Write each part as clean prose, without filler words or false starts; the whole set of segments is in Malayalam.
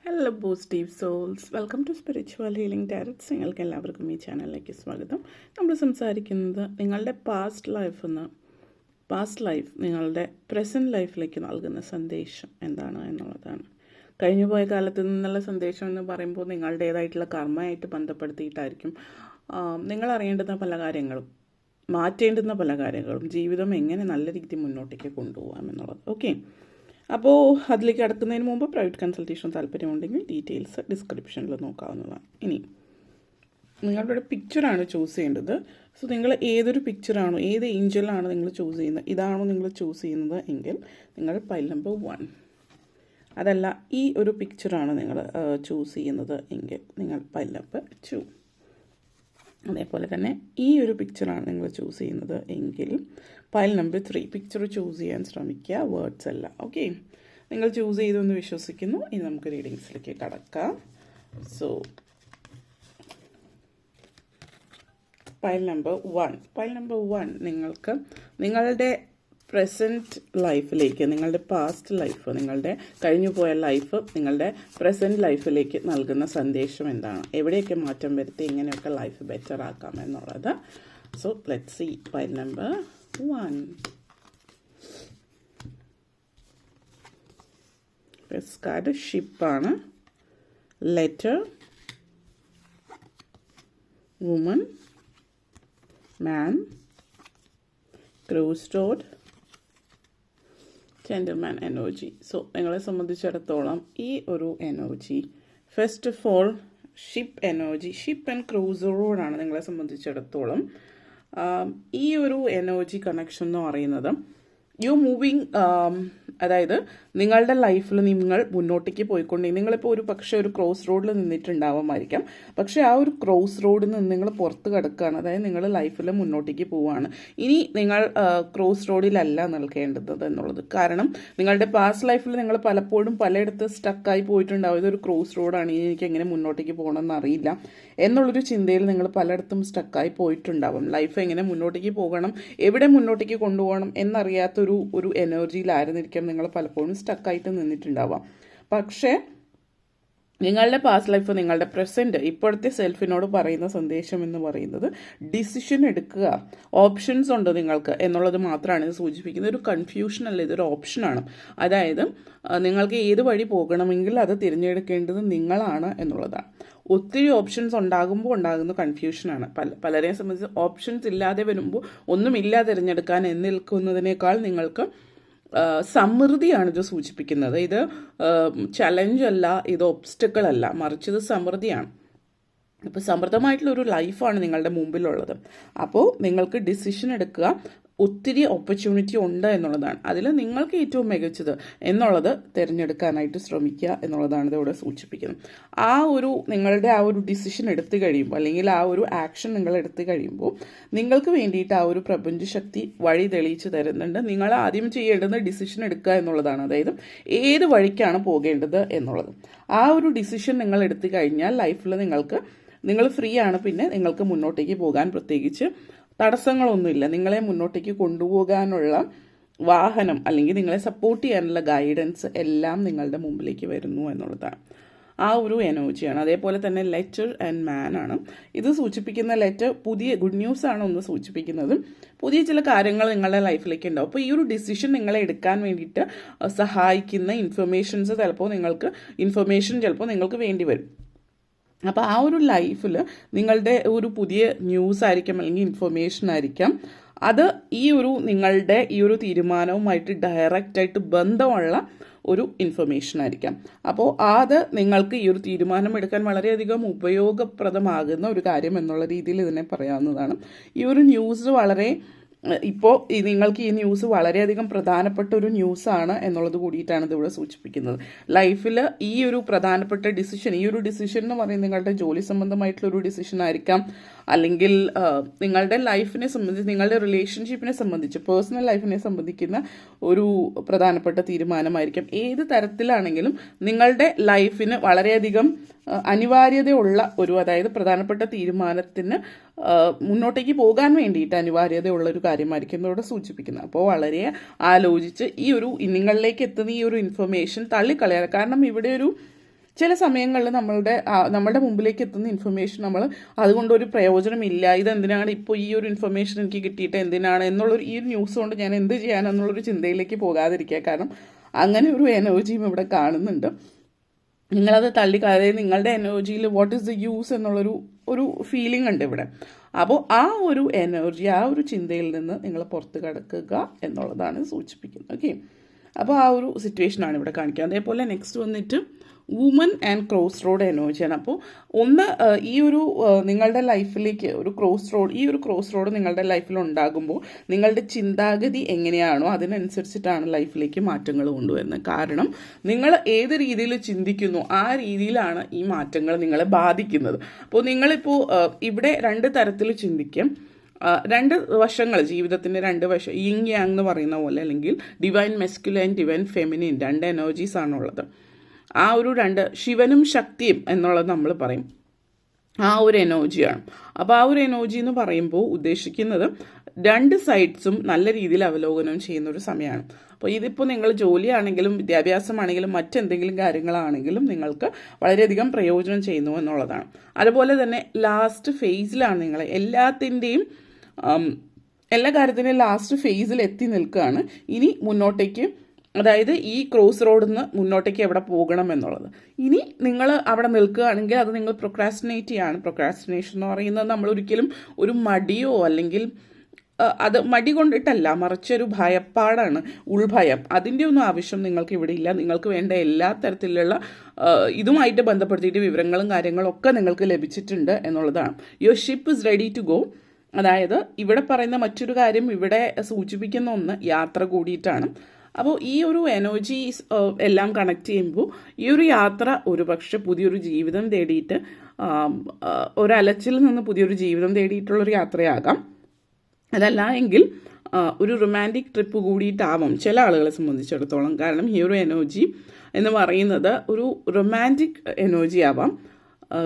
Hello positive souls, welcome to spiritual healing tarots. നിങ്ങൾക്ക് എല്ലാവർക്കും ഈ ചാനലിലേക്ക് സ്വാഗതം. നമ്മൾ സംസാരിക്കുന്നത് നിങ്ങളുടെ പാസ്റ്റ് ലൈഫ് നിങ്ങളുടെ പ്രസൻറ്റ് ലൈഫിലേക്ക് നൽകുന്ന സന്ദേശം എന്താണ് എന്നുള്ളതാണ്. കഴിഞ്ഞുപോയ കാലത്ത് നിന്നുള്ള സന്ദേശം എന്ന് പറയുമ്പോൾ നിങ്ങളുടേതായിട്ടുള്ള കർമ്മമായിട്ട് ബന്ധപ്പെടുത്തിയിട്ടായിരിക്കും നിങ്ങൾ അറിയേണ്ടുന്ന പല കാര്യങ്ങളും, മാറ്റേണ്ടുന്ന പല കാര്യങ്ങളും, ജീവിതം എങ്ങനെ നല്ല രീതിയിൽ മുന്നോട്ടേക്ക് കൊണ്ടുപോകാം എന്നുള്ളത്. ഓക്കെ, അപ്പോൾ അതിലേക്ക് കടക്കുന്നതിന് മുമ്പ് പ്രൈവറ്റ് കൺസൾട്ടേഷൻ താല്പര്യമുണ്ടെങ്കിൽ ഡീറ്റെയിൽസ് ഡിസ്ക്രിപ്ഷനിൽ നോക്കാവുന്നതാണ്. ഇനി നിങ്ങളുടെ പിക്ചറാണ് ചൂസ് ചെയ്യേണ്ടത്. സോ നിങ്ങൾ ഏതൊരു പിക്ചറാണോ, ഏത് ഏഞ്ചലാണ് നിങ്ങൾ ചൂസ് ചെയ്യുന്നത്, ഇതാണോ നിങ്ങൾ ചൂസ് ചെയ്യുന്നത് എങ്കിൽ നിങ്ങൾ പൈൽ നമ്പർ 1. അതല്ല ഈ ഒരു പിക്ചറാണ് നിങ്ങൾ ചൂസ് ചെയ്യുന്നത് എങ്കിൽ നിങ്ങൾ പൈൽ നമ്പർ 2. അതേപോലെ തന്നെ ഈ ഒരു പിക്ചറാണ് നിങ്ങൾ ചൂസ് ചെയ്യുന്നത് എങ്കിൽ പൈൽ നമ്പർ 3. പിക്ചർ ചൂസ് ചെയ്യാൻ ശ്രമിക്കുക, വേർഡ്സ് അല്ല. ഓക്കെ, നിങ്ങൾ ചൂസ് ചെയ്തെന്ന് വിശ്വസിക്കുന്നു. ഇനി നമുക്ക് റീഡിങ്സിലേക്ക് കടക്കാം. സോ പൈൽ നമ്പർ 1 നിങ്ങൾക്ക് നിങ്ങളുടെ പ്രസൻറ്റ് ലൈഫിലേക്ക്, നിങ്ങളുടെ പാസ്റ്റ് ലൈഫ്, നിങ്ങളുടെ കഴിഞ്ഞുപോയ ലൈഫ് നിങ്ങളുടെ പ്രസൻറ്റ് ലൈഫിലേക്ക് നൽകുന്ന സന്ദേശം എന്താണ്, എവിടെയൊക്കെ മാറ്റം വരുത്തി എങ്ങനെയൊക്കെ ലൈഫ് ബെറ്റർ ആക്കാം എന്നുള്ളത്. So let's see pile number 1. First card ഷിപ്പാണ്, letter, woman, man, cross road, gentleman energy. So നിങ്ങളെ സംബന്ധിച്ചിടത്തോളം ഈ ഒരു energy, first of all ship energy, ship and cross റോഡാണ് നിങ്ങളെ സംബന്ധിച്ചിടത്തോളം. ഈ ഒരു എനർജി കണക്ഷൻ എന്ന് പറയുന്നത് യു മൂവിങ്, അതായത് നിങ്ങളുടെ ലൈഫിൽ നിങ്ങൾ മുന്നോട്ടേക്ക് പോയിക്കൊണ്ടെങ്കിൽ നിങ്ങളിപ്പോൾ ഒരു പക്ഷേ ഒരു ക്രോസ് റോഡിൽ നിന്നിട്ടുണ്ടാവുമായിരിക്കാം. പക്ഷേ ആ ഒരു ക്രോസ് റോഡിൽ നിന്ന് നിങ്ങൾ പുറത്ത് കിടക്കുകയാണ്, അതായത് നിങ്ങൾ ലൈഫിൽ മുന്നോട്ടേക്ക് പോവുകയാണ്. ഇനി നിങ്ങൾ ക്രോസ് റോഡിലല്ല നിൽക്കേണ്ടത് എന്നുള്ളത്. കാരണം നിങ്ങളുടെ പാസ്റ്റ് ലൈഫിൽ നിങ്ങൾ പലപ്പോഴും പലയിടത്ത് സ്റ്റക്കായി പോയിട്ടുണ്ടാവും. ഇതൊരു ക്രോസ് റോഡാണ്, ഇനി എനിക്ക് എങ്ങനെ മുന്നോട്ടേക്ക് പോകണമെന്ന് അറിയില്ല എന്നുള്ളൊരു ചിന്തയിൽ നിങ്ങൾ പലയിടത്തും സ്റ്റക്കായി പോയിട്ടുണ്ടാവും. ലൈഫ് എങ്ങനെ മുന്നോട്ടേക്ക് പോകണം, എവിടെ മുന്നോട്ടേക്ക് കൊണ്ടുപോകണം എന്നറിയാത്തൊരു എനർജിയിലായിരുന്നിരിക്കാം നിങ്ങൾ പലപ്പോഴും സ്റ്റക്കായിട്ട് നിന്നിട്ടുണ്ടാവാം. പക്ഷേ നിങ്ങളുടെ പാസ്റ്റ് ലൈഫ്, നിങ്ങളുടെ പ്രസൻറ്റ്, ഇപ്പോഴത്തെ സെൽഫിനോട് പറയുന്ന സന്ദേശം എന്ന് പറയുന്നത് ഡിസിഷൻ എടുക്കുക, ഓപ്ഷൻസ് ഉണ്ട് നിങ്ങൾക്ക് എന്നുള്ളത് മാത്രമാണ് ഇത് സൂചിപ്പിക്കുന്നത്. ഒരു കൺഫ്യൂഷൻ അല്ല, ഇതൊരു ഓപ്ഷനാണ്. അതായത് നിങ്ങൾക്ക് ഏത് വഴി പോകണമെങ്കിൽ അത് തിരഞ്ഞെടുക്കേണ്ടത് നിങ്ങളാണ് എന്നുള്ളതാണ്. ഒത്തിരി ഓപ്ഷൻസ് ഉണ്ടാകുമ്പോൾ ഉണ്ടാകുന്ന കൺഫ്യൂഷനാണ്. പലരെയും സംബന്ധിച്ച് ഓപ്ഷൻസ് ഇല്ലാതെ വരുമ്പോൾ ഒന്നുമില്ല തിരഞ്ഞെടുക്കാൻ നിൽക്കുന്നതിനേക്കാൾ നിങ്ങൾക്ക് സമൃദ്ധിയാണ് ഇത് സൂചിപ്പിക്കുന്നത്. ഇത് ചലഞ്ച് അല്ല, ഇത് ഒബ്സ്റ്റക്കിൾ അല്ല, മറിച്ച് ഇത് സമൃദ്ധിയാണ്. ഇപ്പോൾ സമൃദ്ധമായിട്ടുള്ളൊരു ലൈഫാണ് നിങ്ങളുടെ മുമ്പിലുള്ളത്. അപ്പോൾ നിങ്ങൾക്ക് ഡിസിഷൻ എടുക്കുക, ഒത്തിരി ഓപ്പർച്യൂണിറ്റി ഉണ്ട് എന്നുള്ളതാണ്. അതിൽ നിങ്ങൾക്ക് ഏറ്റവും മികച്ചത് എന്നുള്ളത് തിരഞ്ഞെടുക്കാനായിട്ട് ശ്രമിക്കുക എന്നുള്ളതാണ് ഇതിവിടെ സൂചിപ്പിക്കുന്നത്. നിങ്ങളുടെ ആ ഒരു ഡിസിഷൻ എടുത്തു കഴിയുമ്പോൾ, അല്ലെങ്കിൽ ആ ഒരു ആക്ഷൻ നിങ്ങൾ എടുത്തു കഴിയുമ്പോൾ നിങ്ങൾക്ക് വേണ്ടിയിട്ട് ആ ഒരു പ്രപഞ്ചശക്തി വഴി തെളിയിച്ച് തരുന്നുണ്ട്. നിങ്ങൾ ആദ്യം ചെയ്യേണ്ടത് ഡിസിഷൻ എടുക്കുക എന്നുള്ളതാണ്. അതായത് ഏത് വഴിക്കാണ് പോകേണ്ടത് എന്നുള്ളത്. ആ ഒരു ഡിസിഷൻ നിങ്ങൾ എടുത്തു കഴിഞ്ഞാൽ ലൈഫിൽ നിങ്ങൾ ഫ്രീ ആണ്. പിന്നെ നിങ്ങൾക്ക് മുന്നോട്ടേക്ക് പോകാൻ പ്രത്യേകിച്ച് തടസ്സങ്ങളൊന്നുമില്ല. നിങ്ങളെ മുന്നോട്ടേക്ക് കൊണ്ടുപോകാനുള്ള വാഹനം അല്ലെങ്കിൽ നിങ്ങളെ സപ്പോർട്ട് ചെയ്യാനുള്ള ഗൈഡൻസ് എല്ലാം നിങ്ങളുടെ മുമ്പിലേക്ക് വരുന്നു എന്നുള്ളതാണ്. ആ ഒരു എനർജിയാണ്. അതേപോലെ തന്നെ ലെറ്റർ ആൻഡ് മാൻ ആണ് ഇത് സൂചിപ്പിക്കുന്ന. ലെറ്റർ പുതിയ ഗുഡ് ന്യൂസ് ആണ് ഒന്ന് സൂചിപ്പിക്കുന്നത്. പുതിയ ചില കാര്യങ്ങൾ നിങ്ങളുടെ ലൈഫിലേക്ക് ഉണ്ടാവും. അപ്പോൾ ഈ ഒരു ഡിസിഷൻ നിങ്ങളെ എടുക്കാൻ വേണ്ടിയിട്ട് സഹായിക്കുന്ന ഇൻഫർമേഷൻ ചിലപ്പോൾ നിങ്ങൾക്ക് വേണ്ടി വരും. അപ്പോൾ ആ ഒരു ലൈഫിൽ നിങ്ങളുടെ ഒരു പുതിയ ന്യൂസ് ആയിരിക്കാം, അല്ലെങ്കിൽ ഇൻഫർമേഷൻ ആയിരിക്കാം. അത് നിങ്ങളുടെ ഈ ഒരു തീരുമാനവുമായിട്ട് ഡയറക്റ്റായിട്ട് ബന്ധമുള്ള ഒരു ഇൻഫർമേഷൻ ആയിരിക്കാം. അപ്പോൾ അത് നിങ്ങൾക്ക് ഈ ഒരു തീരുമാനം എടുക്കാൻ വളരെയധികം ഉപയോഗപ്രദമാകുന്ന ഒരു കാര്യം എന്നുള്ള രീതിയിൽ ഇതിനെ പറയാവുന്നതാണ്. ഈ ഒരു ന്യൂസ് ഇപ്പോൾ നിങ്ങൾക്ക് ഈ ന്യൂസ് വളരെയധികം പ്രധാനപ്പെട്ട ഒരു ന്യൂസാണ് എന്നുള്ളത് കൂടിയിട്ടാണ് ഇതിവിടെ സൂചിപ്പിക്കുന്നത്. ലൈഫിൽ ഈ ഒരു പ്രധാനപ്പെട്ട ഡിസിഷൻ എന്ന് പറയുന്നത് നിങ്ങളുടെ ജോലി സംബന്ധമായിട്ടുള്ളൊരു ഡിസിഷൻ ആയിരിക്കാം, അല്ലെങ്കിൽ നിങ്ങളുടെ ലൈഫിനെ സംബന്ധിച്ച്, നിങ്ങളുടെ റിലേഷൻഷിപ്പിനെ സംബന്ധിച്ച്, പേഴ്സണൽ ലൈഫിനെ സംബന്ധിക്കുന്ന ഒരു പ്രധാനപ്പെട്ട തീരുമാനമായിരിക്കാം. ഏത് തരത്തിലാണെങ്കിലും നിങ്ങളുടെ ലൈഫിന് വളരെയധികം അനിവാര്യതയുള്ള അതായത് പ്രധാനപ്പെട്ട തീരുമാനത്തിന് മുന്നോട്ടേക്ക് പോകാൻ വേണ്ടിയിട്ട് അനിവാര്യതയുള്ള ഒരു കാര്യമായിരിക്കും എന്നോട് സൂചിപ്പിക്കുന്നത്. അപ്പോൾ വളരെ ആലോചിച്ച് നിങ്ങളിലേക്ക് എത്തുന്ന ഈ ഒരു ഇൻഫർമേഷൻ തള്ളിക്കളയാറ്. കാരണം ഇവിടെ ചില സമയങ്ങളിൽ നമ്മുടെ മുമ്പിലേക്ക് എത്തുന്ന ഇൻഫർമേഷൻ നമ്മൾ അതുകൊണ്ടൊരു പ്രയോജനമില്ല, ഇതെന്തിനാണ് ഇപ്പോൾ ഈ ഒരു ഇൻഫർമേഷൻ എനിക്ക് കിട്ടിയിട്ട് എന്തിനാണ് എന്നുള്ളൊരു ഈ ഒരു ന്യൂസ് കൊണ്ട് ഞാൻ എന്ത് ചെയ്യാനെന്നുള്ളൊരു ചിന്തയിലേക്ക് പോകാതിരിക്കുക. കാരണം അങ്ങനെ ഒരു എനർജിയും ഇവിടെ കാണുന്നുണ്ട്. നിങ്ങളത് അതായത് നിങ്ങളുടെ എനർജിയിൽ വാട്ട് ഈസ് ദ യൂസ് എന്നുള്ളൊരു ഫീലിംഗ് ഉണ്ട് ഇവിടെ. അപ്പോൾ ആ ഒരു എനർജി, ആ ഒരു ചിന്തയിൽ നിന്ന് നിങ്ങൾ പുറത്ത് കടക്കുക എന്നുള്ളതാണ് സൂചിപ്പിക്കുന്നത്. ഓക്കെ, അപ്പോൾ ആ ഒരു സിറ്റുവേഷനാണ് ഇവിടെ കാണിക്കുക. അതേപോലെ നെക്സ്റ്റ് വന്നിട്ട് വുമൻ ആൻഡ് ക്രോസ് റോഡ് എനർജിയാണ്. അപ്പോൾ ഈ ഒരു നിങ്ങളുടെ ലൈഫിലേക്ക് ഈ ഒരു ക്രോസ് റോഡ് നിങ്ങളുടെ ലൈഫിൽ ഉണ്ടാകുമ്പോൾ നിങ്ങളുടെ ചിന്താഗതി എങ്ങനെയാണോ അതിനനുസരിച്ചിട്ടാണ് ലൈഫിലേക്ക് മാറ്റങ്ങൾ കൊണ്ടുവരുന്നത്. കാരണം നിങ്ങൾ ഏത് രീതിയിൽ ചിന്തിക്കുന്നു ആ രീതിയിലാണ് ഈ മാറ്റങ്ങൾ നിങ്ങളെ ബാധിക്കുന്നത്. അപ്പോൾ നിങ്ങളിപ്പോൾ ഇവിടെ 2 തരത്തിൽ ചിന്തിക്കും. 2 വശങ്ങൾ, ജീവിതത്തിൻ്റെ 2 വശം, യിങ് യാങ് എന്ന് പറയുന്ന പോലെ, അല്ലെങ്കിൽ ഡിവൈൻ മെസ്കുലൈൻ ഡിവൈൻ ഫെമിനിൻ, 2 എനർജീസ് ആണുള്ളത്. ആ ഒരു 2 ശിവനും ശക്തിയും എന്നുള്ളത് നമ്മൾ പറയും, ആ ഒരു എനർജിയാണ്. അപ്പോൾ ആ ഒരു എനർജി എന്ന് പറയുമ്പോൾ ഉദ്ദേശിക്കുന്നത് 2 സൈഡ്സും നല്ല രീതിയിൽ അവലോകനം ചെയ്യുന്ന ഒരു സമയമാണ്. അപ്പോൾ ഇതിപ്പോൾ നിങ്ങൾ ജോലിയാണെങ്കിലും വിദ്യാഭ്യാസമാണെങ്കിലും മറ്റെന്തെങ്കിലും കാര്യങ്ങളാണെങ്കിലും നിങ്ങൾക്ക് വളരെയധികം പ്രയോജനം ചെയ്യുന്നു എന്നുള്ളതാണ്. അതുപോലെ തന്നെ ലാസ്റ്റ് ഫേസിലാണ് നിങ്ങൾ എല്ലാ കാര്യത്തിൻ്റെയും ലാസ്റ്റ് ഫേസിൽ എത്തി നിൽക്കുകയാണ്. ഇനി മുന്നോട്ടേക്ക്, അതായത് ഈ ക്രോസ് റോഡിൽ നിന്ന് മുന്നോട്ടേക്ക് എവിടെ പോകണം എന്നുള്ളത്. ഇനി നിങ്ങൾ അവിടെ നിൽക്കുകയാണെങ്കിൽ അത് നിങ്ങൾ പ്രൊക്രാസ്റ്റിനേറ്റ് ചെയ്യാണ്. പ്രൊക്രാസ്റ്റിനേഷൻ എന്ന് പറയുന്നത് നമ്മൾ ഒരിക്കലും ഒരു മടിയോ അല്ലെങ്കിൽ അത് മടി കൊണ്ടിട്ടല്ല, മറിച്ചൊരു ഭയപ്പാടാണ്, ഉൾഭയം. അതിൻ്റെ ഒന്നും ആവശ്യം നിങ്ങൾക്ക് ഇവിടെ ഇല്ല. നിങ്ങൾക്ക് വേണ്ട എല്ലാ തരത്തിലുള്ള ഇതുമായിട്ട് ബന്ധപ്പെടുത്തിയിട്ട് വിവരങ്ങളും കാര്യങ്ങളും ഒക്കെ നിങ്ങൾക്ക് ലഭിച്ചിട്ടുണ്ട് എന്നുള്ളതാണ്. Your ship is ready to go. അതായത് ഇവിടെ പറയുന്ന മറ്റൊരു കാര്യം, ഇവിടെ സൂചിപ്പിക്കുന്ന ഒന്ന് യാത്ര കൂടിയിട്ടാണ്. അപ്പോൾ ഈ ഒരു എനർജി എല്ലാം കണക്ട് ചെയ്യുമ്പോൾ ഈ ഒരു യാത്ര ഒരുപക്ഷെ പുതിയൊരു ജീവിതം തേടിയിട്ട്, ഒരലച്ചിൽ നിന്ന് പുതിയൊരു ജീവിതം തേടിയിട്ടുള്ളൊരു യാത്രയാകാം. അതല്ല എങ്കിൽ ഒരു റൊമാൻറ്റിക് ട്രിപ്പ് കൂടിയിട്ടാവാം ചില ആളുകളെ സംബന്ധിച്ചിടത്തോളം. കാരണം ഈ ഒരു എനർജി എന്ന് പറയുന്നത് ഒരു റൊമാൻറ്റിക് എനർജി ആവാം,